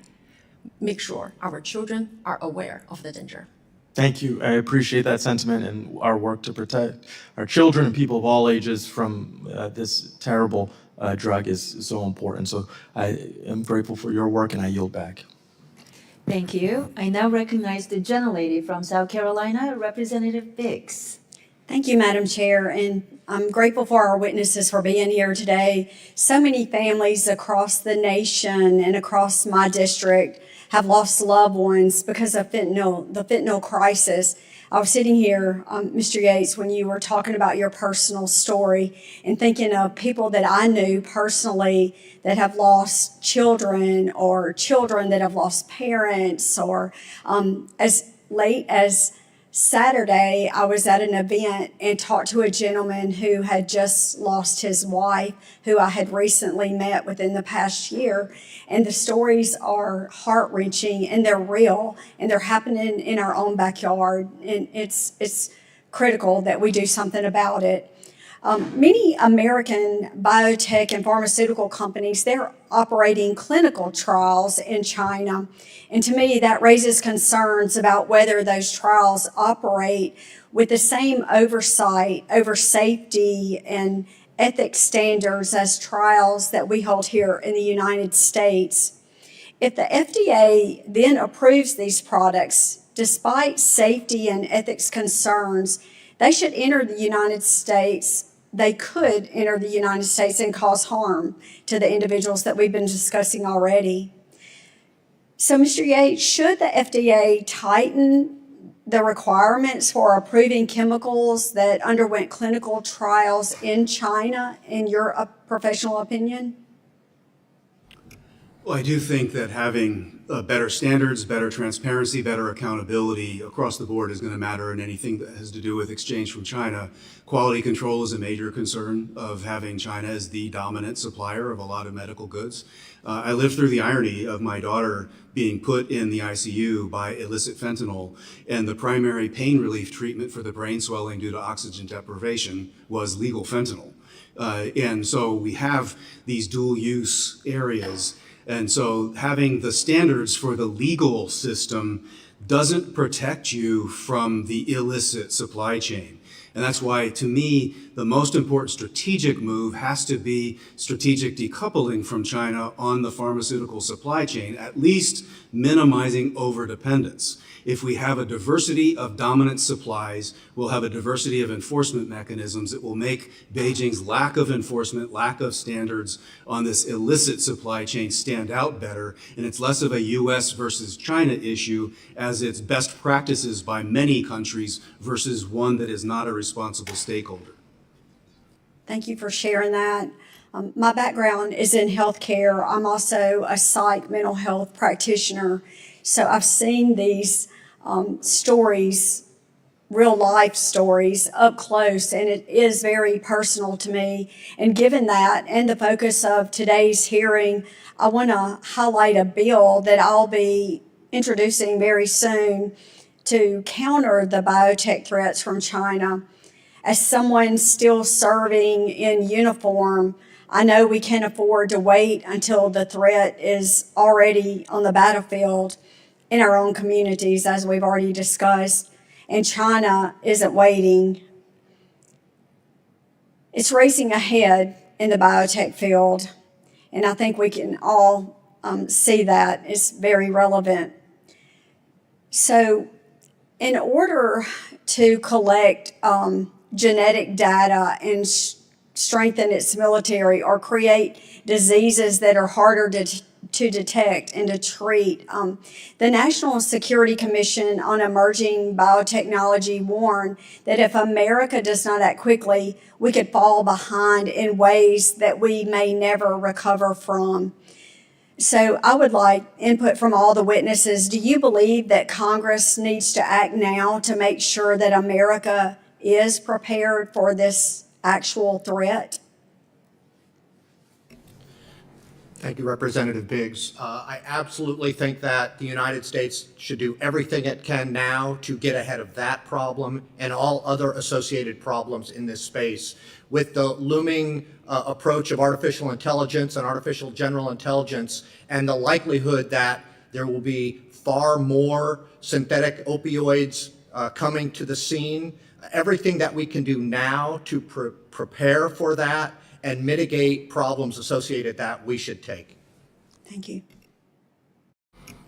make sure our children are aware of the danger.
Thank you. I appreciate that sentiment and our work to protect our children and people of all ages from this terrible drug is so important. So I am grateful for your work and I yield back.
Thank you. I now recognize the gentlelady from South Carolina, Representative Biggs.
Thank you, Madam Chair. And I'm grateful for our witnesses for being here today. So many families across the nation and across my district have lost loved ones because of the fentanyl crisis. I was sitting here, Mr. Yates, when you were talking about your personal story and thinking of people that I knew personally that have lost children or children that have lost parents, or as late as Saturday, I was at an event and talked to a gentleman who had just lost his wife, who I had recently met within the past year. And the stories are heart-wrenching, and they're real, and they're happening in our own backyard. And it's critical that we do something about it. Many American biotech and pharmaceutical companies, they're operating clinical trials in China. And to me, that raises concerns about whether those trials operate with the same oversight over safety and ethics standards as trials that we hold here in the United States. If the FDA then approves these products, despite safety and ethics concerns, they should enter the United States. They could enter the United States and cause harm to the individuals that we've been discussing already. So, Mr. Yates, should the FDA tighten the requirements for approving chemicals that underwent clinical trials in China, in your professional opinion?
Well, I do think that having better standards, better transparency, better accountability across the board is going to matter in anything that has to do with exchange from China. Quality control is a major concern of having China as the dominant supplier of a lot of medical goods. I lived through the irony of my daughter being put in the ICU by illicit fentanyl, and the primary pain relief treatment for the brain swelling due to oxygen deprivation was legal fentanyl. And so we have these dual use areas. And so having the standards for the legal system doesn't protect you from the illicit supply chain. And that's why, to me, the most important strategic move has to be strategic decoupling from China on the pharmaceutical supply chain, at least minimizing overdependence. If we have a diversity of dominant supplies, we'll have a diversity of enforcement mechanisms. It will make Beijing's lack of enforcement, lack of standards on this illicit supply chain stand out better, and it's less of a US versus China issue as it's best practices by many countries versus one that is not a responsible stakeholder.
Thank you for sharing that. My background is in healthcare. I'm also a psych mental health practitioner. So I've seen these stories, real life stories up close, and it is very personal to me. And given that and the focus of today's hearing, I want to highlight a bill that I'll be introducing very soon to counter the biotech threats from China. As someone still serving in uniform, I know we can't afford to wait until the threat is already on the battlefield in our own communities, as we've already discussed, and China isn't waiting. It's racing ahead in the biotech field, and I think we can all see that. It's very relevant. So in order to collect genetic data and strengthen its military or create diseases that are harder to detect and to treat. The National Security Commission on Emerging Biotechnology warned that if America does not act quickly, we could fall behind in ways that we may never recover from. So I would like input from all the witnesses. Do you believe that Congress needs to act now to make sure that America is prepared for this actual threat?
Thank you, Representative Biggs. I absolutely think that the United States should do everything it can now to get ahead of that problem and all other associated problems in this space. With the looming approach of artificial intelligence and artificial general intelligence, and the likelihood that there will be far more synthetic opioids coming to the scene, everything that we can do now to prepare for that and mitigate problems associated that we should take.
Thank you.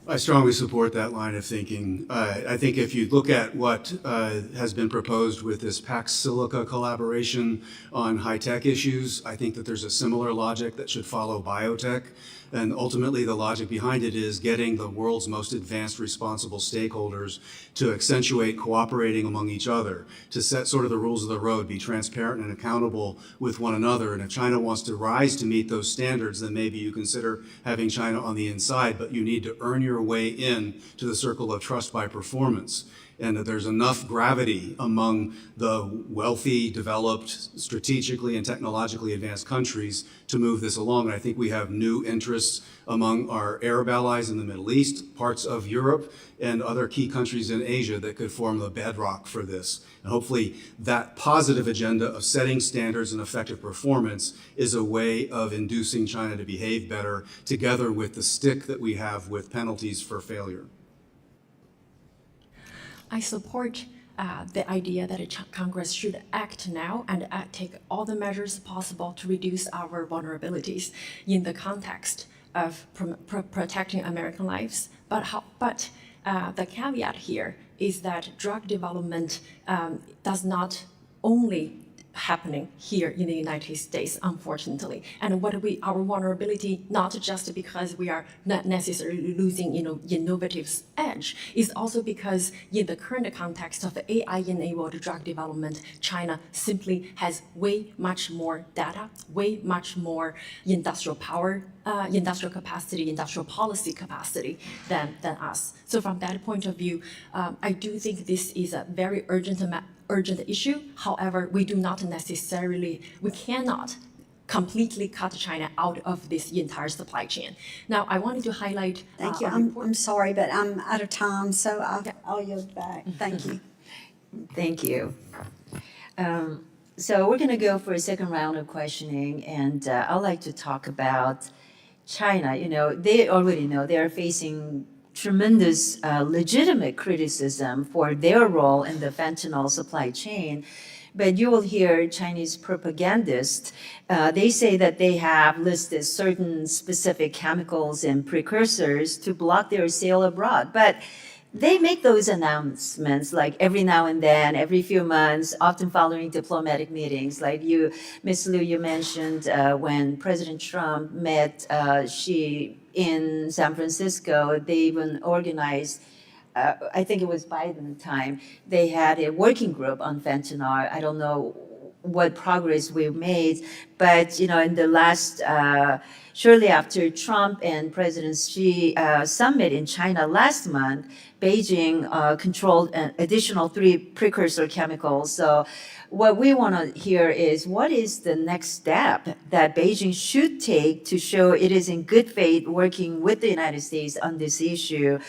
I strongly support that line of thinking. I think if you look at what has been proposed with this Pax Silica collaboration on high-tech issues, I think that there's a similar logic that should follow biotech. And ultimately, the logic behind it is getting the world's most advanced responsible stakeholders to accentuate cooperating among each other, to set sort of the rules of the road, be transparent and accountable with one another. And if China wants to rise to meet those standards, then maybe you consider having China on the inside, but you need to earn your way in to the circle of trust by performance. And that there's enough gravity among the wealthy, developed, strategically and technologically advanced countries to move this along. And I think we have new interests among our Arab allies in the Middle East, parts of Europe, and other key countries in Asia that could form the bedrock for this. And hopefully that positive agenda of setting standards and effective performance is a way of inducing China to behave better, together with the stick that we have with penalties for failure.
I support the idea that Congress should act now and take all the measures possible to reduce our vulnerabilities in the context of protecting American lives. But the caveat here is that drug development does not only happening here in the United States, unfortunately. And our vulnerability, not just because we are not necessarily losing innovative edge, is also because in the current context of AI-enabled drug development, China simply has way much more data, way much more industrial power, industrial capacity, industrial policy capacity than us. So from that point of view, I do think this is a very urgent issue. However, we cannot completely cut China out of this entire supply chain. Now, I wanted to highlight.
Thank you. I'm sorry, but I'm out of time, so I'll yield back. Thank you.
Thank you. So we're going to go for a second round of questioning, and I'd like to talk about China. They already know they are facing tremendous legitimate criticism for their role in the fentanyl supply chain. But you will hear Chinese propagandists, they say that they have listed certain specific chemicals and precursors to block their sale abroad. But they make those announcements like every now and then, every few months, often following diplomatic meetings. Like Ms. Liu, you mentioned when President Trump met Xi in San Francisco, they even organized, I think it was Biden time, they had a working group on fentanyl. I don't know what progress we've made, but in the last, shortly after Trump and President Xi summit in China last month, Beijing controlled an additional 3 precursor chemicals. So what we want to hear is what is the next step that Beijing should take to show it is in good faith working with the United States on this issue.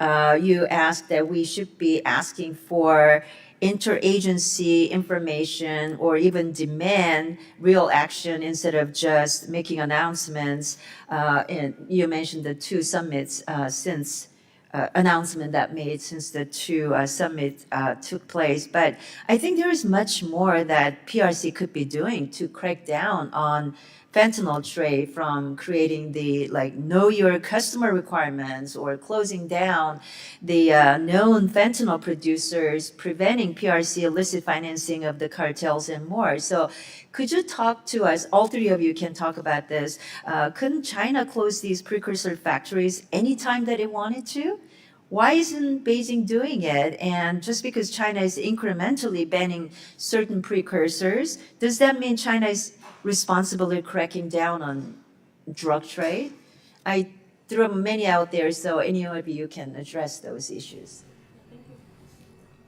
You asked that we should be asking for interagency information or even demand real action instead of just making announcements. And you mentioned the 2 summits since announcement that made since the 2 summits took place. But I think there is much more that PRC could be doing to crack down on fentanyl trade, from creating the know your customer requirements or closing down the known fentanyl producers, preventing PRC illicit financing of the cartels and more. So could you talk to us, all 3 of you can talk about this, couldn't China close these precursor factories anytime that it wanted to? Why isn't Beijing doing it? And just because China is incrementally banning certain precursors, does that mean China is responsibly cracking down on drug trade? I threw many out there, so any of you can address those issues.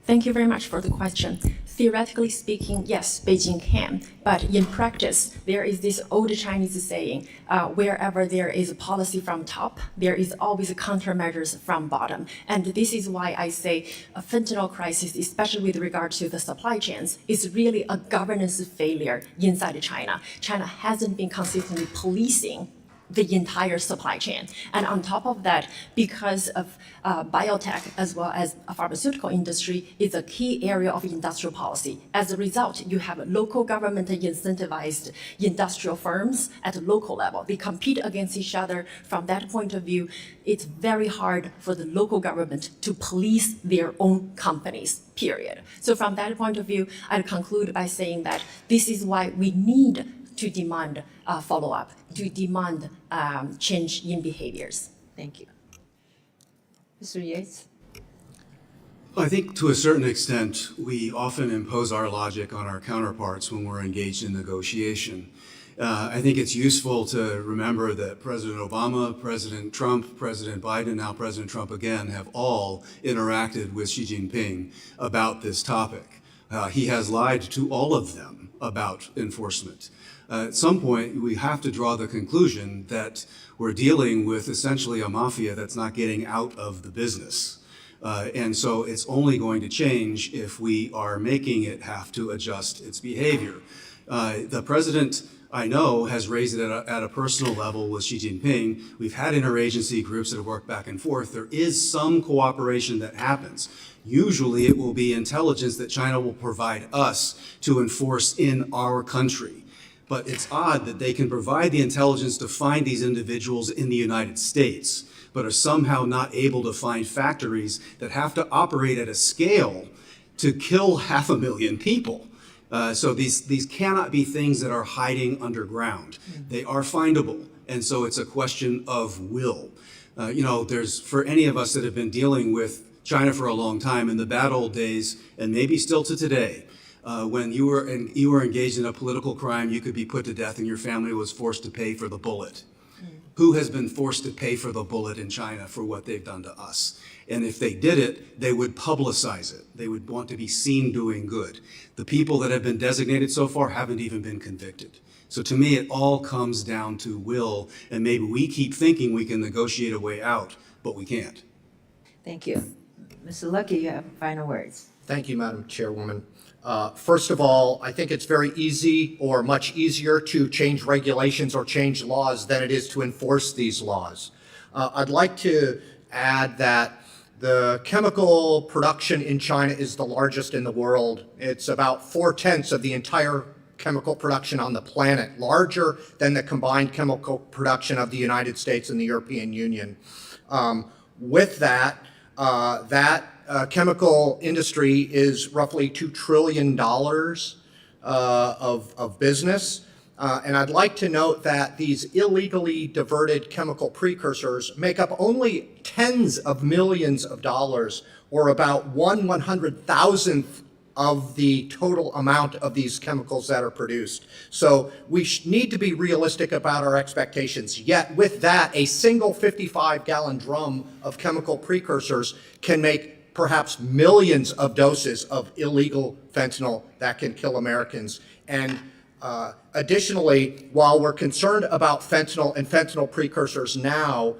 Thank you very much for the question. Theoretically speaking, yes, Beijing can, but in practice, there is this old Chinese saying, wherever there is a policy from top, there is always countermeasures from bottom. And this is why I say a fentanyl crisis, especially with regard to the supply chains, is really a governance failure inside China. China hasn't been consistently policing the entire supply chain. And on top of that, because of biotech as well as a pharmaceutical industry is a key area of industrial policy. As a result, you have local government incentivized industrial firms at a local level. They compete against each other. From that point of view, it's very hard for the local government to police their own companies, period. So from that point of view, I'd conclude by saying that this is why we need to demand follow-up, to demand change in behaviors.
Thank you. Mr. Yates?
I think to a certain extent, we often impose our logic on our counterparts when we're engaged in negotiation. I think it's useful to remember that President Obama, President Trump, President Biden, now President Trump again, have all interacted with Xi Jinping about this topic. He has lied to all of them about enforcement. At some point, we have to draw the conclusion that we're dealing with essentially a mafia that's not getting out of the business. And so it's only going to change if we are making it have to adjust its behavior. The president, I know, has raised it at a personal level with Xi Jinping. We've had interagency groups that have worked back and forth. There is some cooperation that happens. Usually it will be intelligence that China will provide us to enforce in our country. But it's odd that they can provide the intelligence to find these individuals in the United States, but are somehow not able to find factories that have to operate at a scale to kill 500,000 people. So these cannot be things that are hiding underground. They are findable, and so it's a question of will. There's, for any of us that have been dealing with China for a long time, in the bad old days, and maybe still to today, when you were engaged in a political crime, you could be put to death and your family was forced to pay for the bullet. Who has been forced to pay for the bullet in China for what they've done to us? And if they did it, they would publicize it. They would want to be seen doing good. The people that have been designated so far haven't even been convicted. So to me, it all comes down to will, and maybe we keep thinking we can negotiate a way out, but we can't.
Thank you. Mr. Lucky, you have final words.
Thank you, Madam Chairwoman. First of all, I think it's very easy or much easier to change regulations or change laws than it is to enforce these laws. I'd like to add that the chemical production in China is the largest in the world. It's about 4/10 of the entire chemical production on the planet, larger than the combined chemical production of the United States and the European Union. With that, chemical industry is roughly $2 trillion of business. And I'd like to note that these illegally diverted chemical precursors make up only tens of millions of dollars, or about 1/100,000th of the total amount of these chemicals that are produced. So we need to be realistic about our expectations. Yet with that, a single 55-gallon drum of chemical precursors can make perhaps millions of doses of illegal fentanyl that can kill Americans. And additionally, while we're concerned about fentanyl and fentanyl precursors now,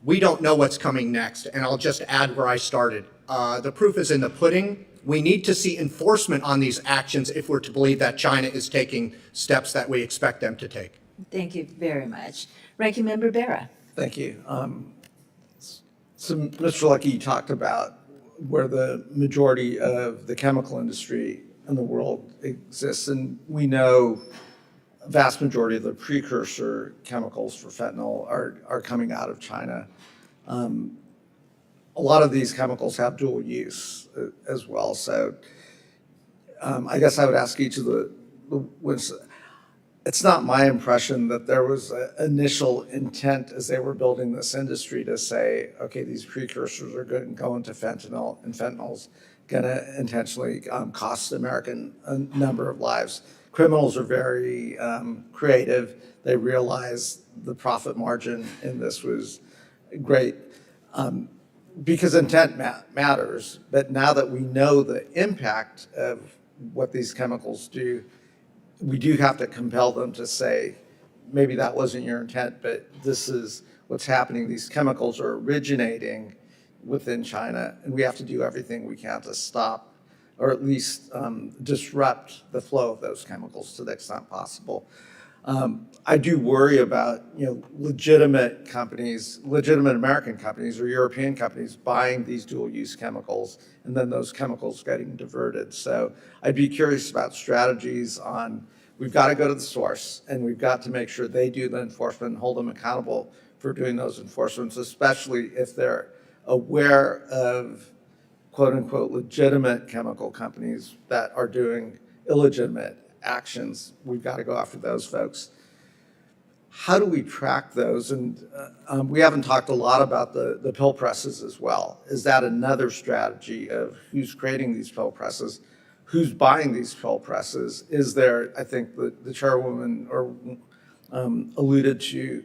we don't know what's coming next. And I'll just add where I started. The proof is in the pudding. We need to see enforcement on these actions if we're to believe that China is taking steps that we expect them to take.
Thank you very much. Ranking Member Berra.
Thank you. So Mr. Lucky, you talked about where the majority of the chemical industry in the world exists, and we know a vast majority of the precursor chemicals for fentanyl are coming out of China. A lot of these chemicals have dual use as well. So I guess I would ask each of the it's not my impression that there was an initial intent as they were building this industry to say, okay, these precursors are going to go into fentanyl, and fentanyl's going to intentionally cost the American a number of lives. Criminals are very creative. They realize the profit margin in this was great. Because intent matters, but now that we know the impact of what these chemicals do, we do have to compel them to say, maybe that wasn't your intent, but this is what's happening. These chemicals are originating within China, and we have to do everything we can to stop, or at least disrupt the flow of those chemicals to the extent possible. I do worry about, legitimate companies, legitimate American companies or European companies buying these dual-use chemicals and then those chemicals getting diverted. So I'd be curious about strategies on, we've got to go to the source and we've got to make sure they do the enforcement and hold them accountable for doing those enforcements, especially if they're aware of quote-unquote legitimate chemical companies that are doing illegitimate actions. We've got to go after those folks. How do we track those? And we haven't talked a lot about the pill presses as well. Is that another strategy of who's creating these pill presses? Who's buying these pill presses? Is there, I think the chairwoman alluded to,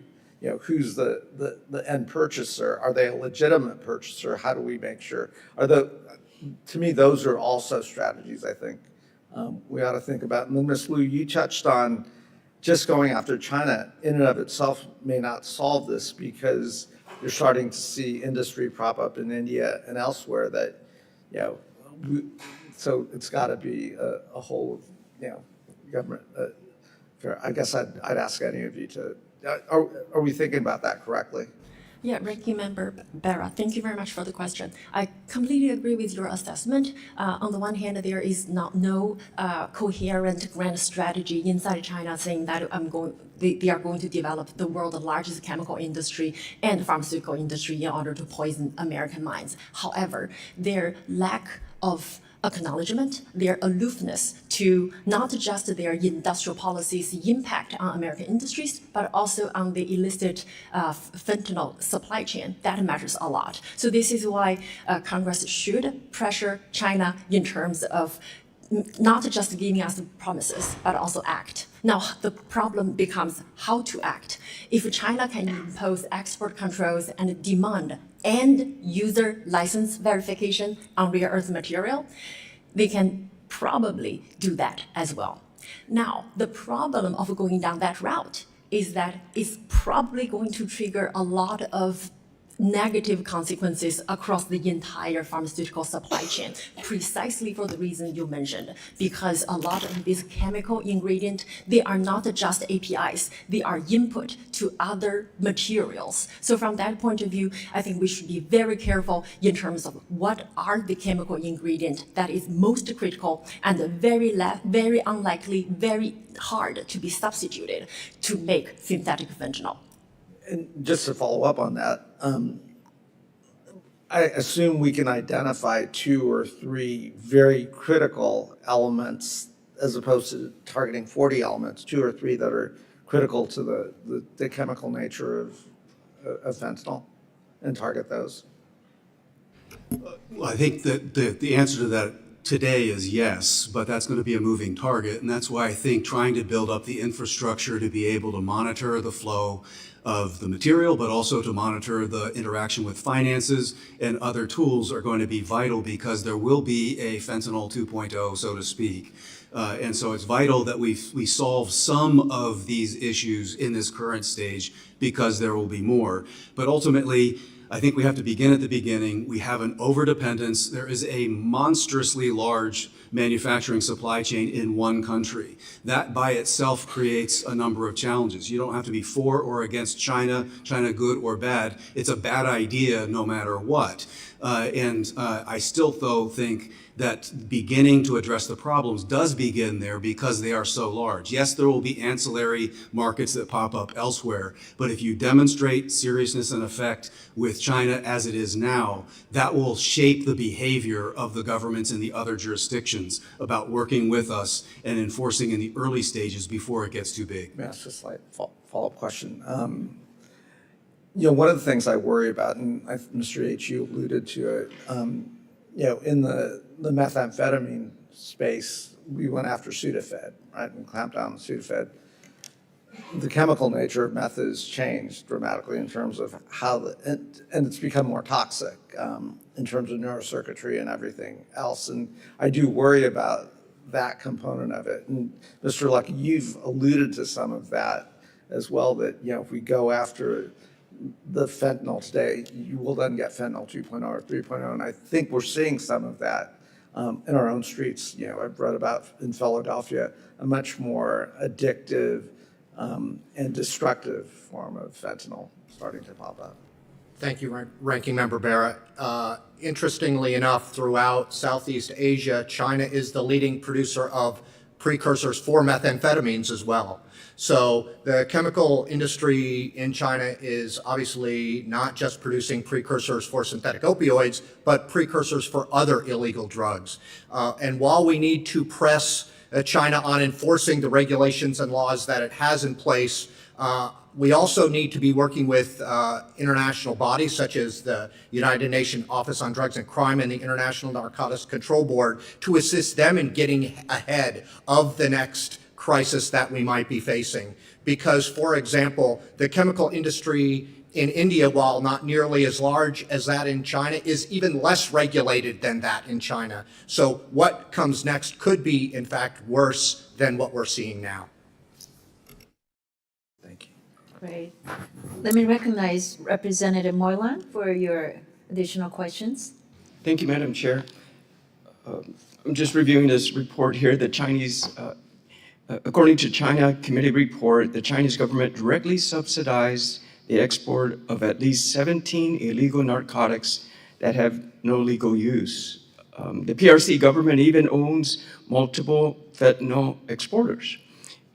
who's the end purchaser? Are they a legitimate purchaser? How do we make sure? To me, those are also strategies I think we ought to think about. And then Ms. Liu, you touched on just going after China in and of itself may not solve this because you're starting to see industry prop up in India and elsewhere that, so it's got to be a whole, government. I guess I'd ask any of you to, are we thinking about that correctly?
Yeah, Ranking Member Barra, thank you very much for the question. I completely agree with your assessment. On the one hand, there is no coherent grand strategy inside China saying that they are going to develop the world's largest chemical industry and pharmaceutical industry in order to poison American minds. However, their lack of acknowledgement, their aloofness to not just their industrial policies impact on American industries, but also on the illicit fentanyl supply chain. That matters a lot. So this is why Congress should pressure China in terms of not just giving us promises, but also act. Now, the problem becomes how to act. If China can impose export controls and demand end user license verification on rare earth material, they can probably do that as well. Now, the problem of going down that route is that it's probably going to trigger a lot of negative consequences across the entire pharmaceutical supply chain, precisely for the reason you mentioned, because a lot of these chemical ingredients, they are not just APIs, they are input to other materials. So from that point of view, I think we should be very careful in terms of what are the chemical ingredients that is most critical and very unlikely, very hard to be substituted to make synthetic fentanyl.
And just to follow up on that, I assume we can identify 2 or 3 very critical elements as opposed to targeting 40 elements, 2 or 3 that are critical to the chemical nature of fentanyl and target those.
Well, I think that the answer to that today is yes, but that's going to be a moving target. And that's why I think trying to build up the infrastructure to be able to monitor the flow of the material, but also to monitor the interaction with finances and other tools are going to be vital because there will be a fentanyl 2.0, so to speak. And so it's vital that we solve some of these issues in this current stage because there will be more. But ultimately, I think we have to begin at the beginning. We have an overdependence. There is a monstrously large manufacturing supply chain in one country. That by itself creates a number of challenges. You don't have to be for or against China, China good or bad. It's a bad idea no matter what. I still, though, think that beginning to address the problems does begin there because they are so large. Yes, there will be ancillary markets that pop up elsewhere, but if you demonstrate seriousness and effect with China as it is now, that will shape the behavior of the governments in the other jurisdictions about working with us and enforcing in the early stages before it gets too big.
May I ask a slight follow-up question? One of the things I worry about, and Mr. H, you alluded to it, in the methamphetamine space, we went after Sudafed, right, and clamped down on Sudafed. The chemical nature of meth has changed dramatically in terms of how and it's become more toxic in terms of neurocircuitry and everything else. And I do worry about that component of it. And Mr. Lucky, you've alluded to some of that as well, that, if we go after the fentanyl today, you will then get fentanyl 2.0 or 3.0. And I think we're seeing some of that in our own streets. I've read about in Philadelphia a much more addictive and destructive form of fentanyl starting to pop up.
Thank you, Ranking Member Barrett. Interestingly enough, throughout Southeast Asia, China is the leading producer of precursors for methamphetamines as well. So the chemical industry in China is obviously not just producing precursors for synthetic opioids, but precursors for other illegal drugs. And while we need to press China on enforcing the regulations and laws that it has in place, we also need to be working with international bodies such as the United Nations Office on Drugs and Crime and the International Narcotics Control Board to assist them in getting ahead of the next crisis that we might be facing. Because, for example, the chemical industry in India, while not nearly as large as that in China, is even less regulated than that in China. So what comes next could be, in fact, worse than what we're seeing now.
Thank you.
Great. Let me recognize Representative Moylan for your additional questions.
Thank you, Madam Chair. I'm just reviewing this report here. The Chinese, according to China Committee report, the Chinese government directly subsidized the export of at least 17 illegal narcotics that have no legal use. The PRC government even owns multiple fentanyl exporters.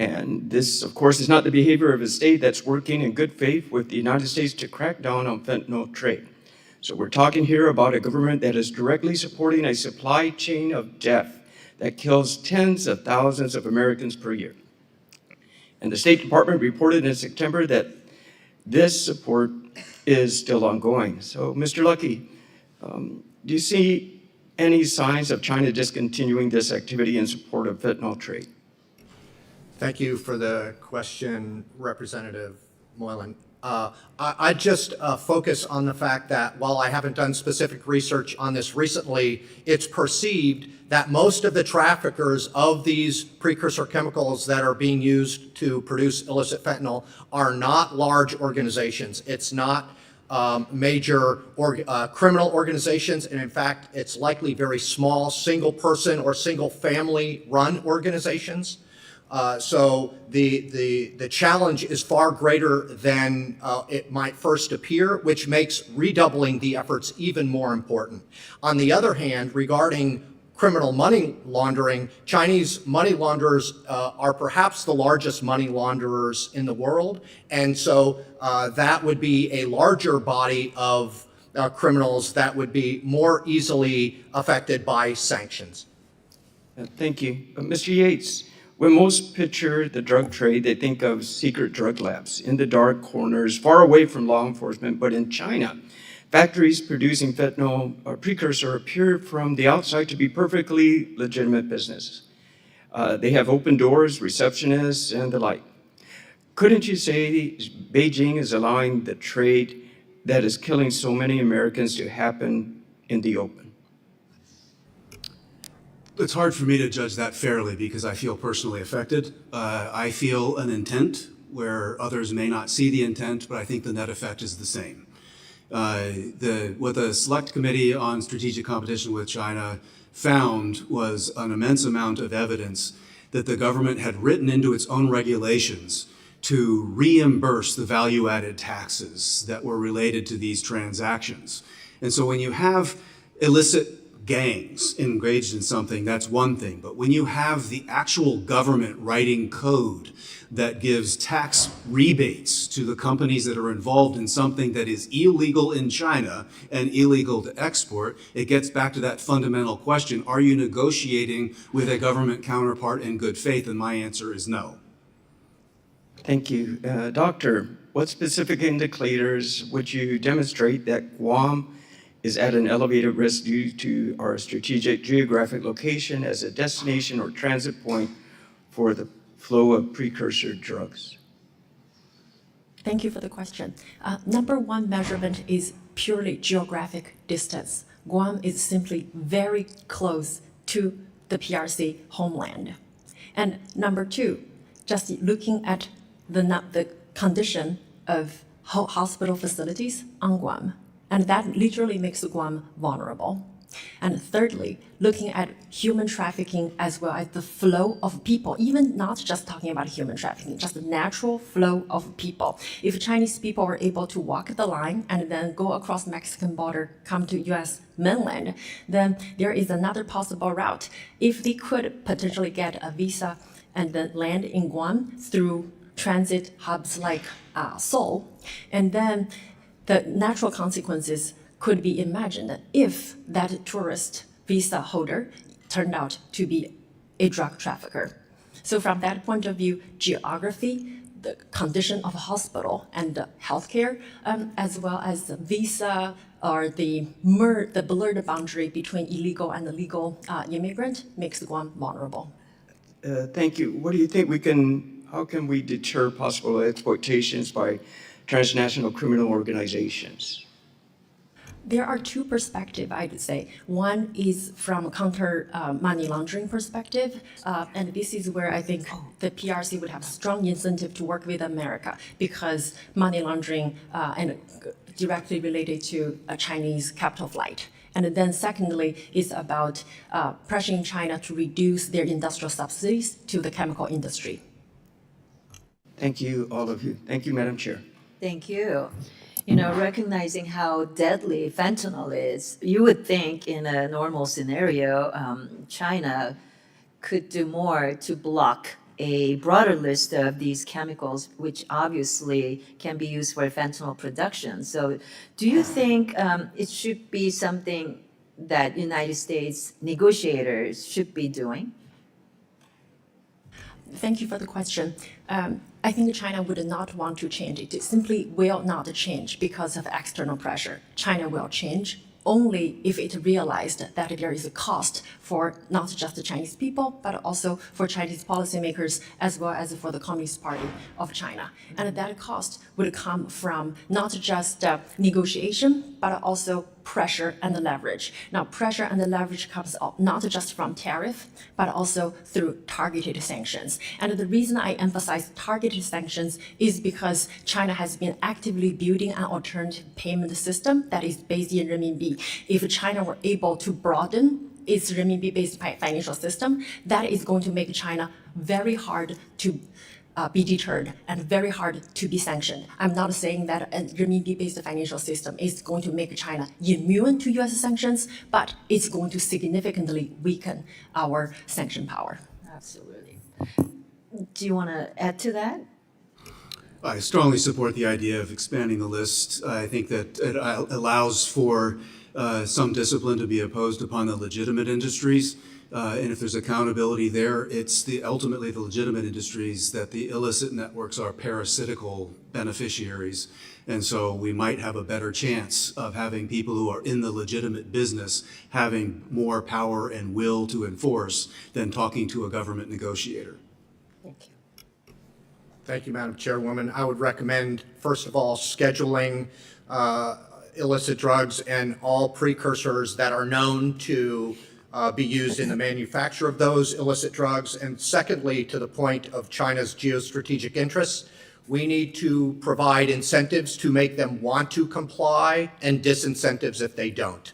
And this, of course, is not the behavior of a state that's working in good faith with the United States to crack down on fentanyl trade. So we're talking here about a government that is directly supporting a supply chain of death that kills tens of thousands of Americans per year. And the State Department reported in September that this support is still ongoing. So, Mr. Luckey, do you see any signs of China discontinuing this activity in support of fentanyl trade?
Thank you for the question, Representative Moylan. I just focus on the fact that while I haven't done specific research on this recently, it's perceived that most of the traffickers of these precursor chemicals that are being used to produce illicit fentanyl are not large organizations. It's not major criminal organizations, and in fact, it's likely very small single person or single family run organizations. So the challenge is far greater than it might first appear, which makes redoubling the efforts even more important. On the other hand, regarding criminal money laundering, Chinese money launderers are perhaps the largest money launderers in the world. And so that would be a larger body of criminals that would be more easily affected by sanctions.
Thank you. Mr. Yates, when most picture the drug trade, they think of secret drug labs in the dark corners, far away from law enforcement. But in China, factories producing fentanyl precursor appear from the outside to be perfectly legitimate businesses. They have open doors, receptionists, and the like. Couldn't you say Beijing is allowing the trade that is killing so many Americans to happen in the open?
It's hard for me to judge that fairly because I feel personally affected. I feel an intent where others may not see the intent, but I think the net effect is the same. What the Select Committee on Strategic Competition with China found was an immense amount of evidence that the government had written into its own regulations to reimburse the value-added taxes that were related to these transactions. And so when you have illicit gangs engaged in something, that's one thing. But when you have the actual government writing code that gives tax rebates to the companies that are involved in something that is illegal in China and illegal to export, it gets back to that fundamental question, are you negotiating with a government counterpart in good faith? And my answer is no.
Thank you. Doctor, what specific indicators would you demonstrate that Guam is at an elevated risk due to our strategic geographic location as a destination or transit point for the flow of precursor drugs?
Thank you for the question. Number one measurement is purely geographic distance. Guam is simply very close to the PRC homeland. And number two, just looking at the condition of hospital facilities on Guam, and that literally makes Guam vulnerable. And thirdly, looking at human trafficking as well as the flow of people, even not just talking about human trafficking, just the natural flow of people. If Chinese people were able to walk the line and then go across Mexican border, come to US mainland, then there is another possible route. If they could potentially get a visa and then land in Guam through transit hubs like Seoul, and then the natural consequences could be imagined if that tourist visa holder turned out to be a drug trafficker. So from that point of view, geography, the condition of a hospital and the healthcare, as well as the visa or the blurred boundary between illegal and the legal immigrant makes Guam vulnerable.
Thank you. What do you think how can we deter possible exploitations by transnational criminal organizations?
There are two perspectives, I would say. One is from counter money laundering perspective, and this is where I think the PRC would have strong incentive to work with America, because money laundering and directly related to a Chinese capital flight. And then secondly is about pressuring China to reduce their industrial subsidies to the chemical industry.
Thank you, all of you. Thank you, Madam Chair.
Thank you. You know, recognizing how deadly fentanyl is, you would think in a normal scenario, China could do more to block a broader list of these chemicals, which obviously can be used for fentanyl production. So do you think it should be something that United States negotiators should be doing?
Thank you for the question. I think China would not want to change it. It simply will not change because of external pressure. China will change only if it realized that there is a cost for not just the Chinese people, but also for Chinese policymakers, as well as for the Communist Party of China. And that cost would come from not just negotiation, but also pressure and leverage. Now, pressure and leverage comes not just from tariff, but also through targeted sanctions. And the reason I emphasize targeted sanctions is because China has been actively building an alternative payment system that is based in renminbi. If China were able to broaden its renminbi-based financial system, that is going to make China very hard to be deterred and very hard to be sanctioned. I'm not saying that a renminbi-based financial system is going to make China immune to US sanctions, but it's going to significantly weaken our sanction power.
Absolutely. Do you want to add to that?
I strongly support the idea of expanding the list. I think that it allows for some discipline to be imposed upon the legitimate industries. And if there's accountability there, it's ultimately the legitimate industries that the illicit networks are parasitical beneficiaries. And so we might have a better chance of having people who are in the legitimate business having more power and will to enforce than talking to a government negotiator.
Thank you.
Thank you, Madam Chairwoman. I would recommend, first of all, scheduling illicit drugs and all precursors that are known to be used in the manufacture of those illicit drugs. And secondly, to the point of China's geostrategic interests, we need to provide incentives to make them want to comply and disincentives if they don't.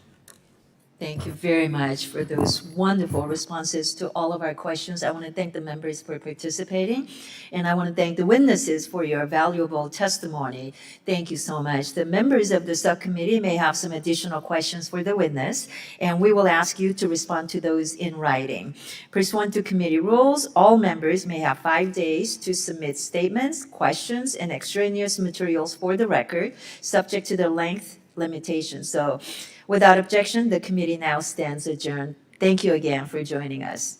Thank you very much for those wonderful responses to all of our questions. I want to thank the members for participating, and I want to thank the witnesses for your valuable testimony. Thank you so much. The members of the subcommittee may have some additional questions for the witness, and we will ask you to respond to those in writing. Pursuant to committee rules, all members may have 5 days to submit statements, questions, and extraneous materials for the record, subject to the length limitation. So, without objection, the committee now stands adjourned. Thank you again for joining us.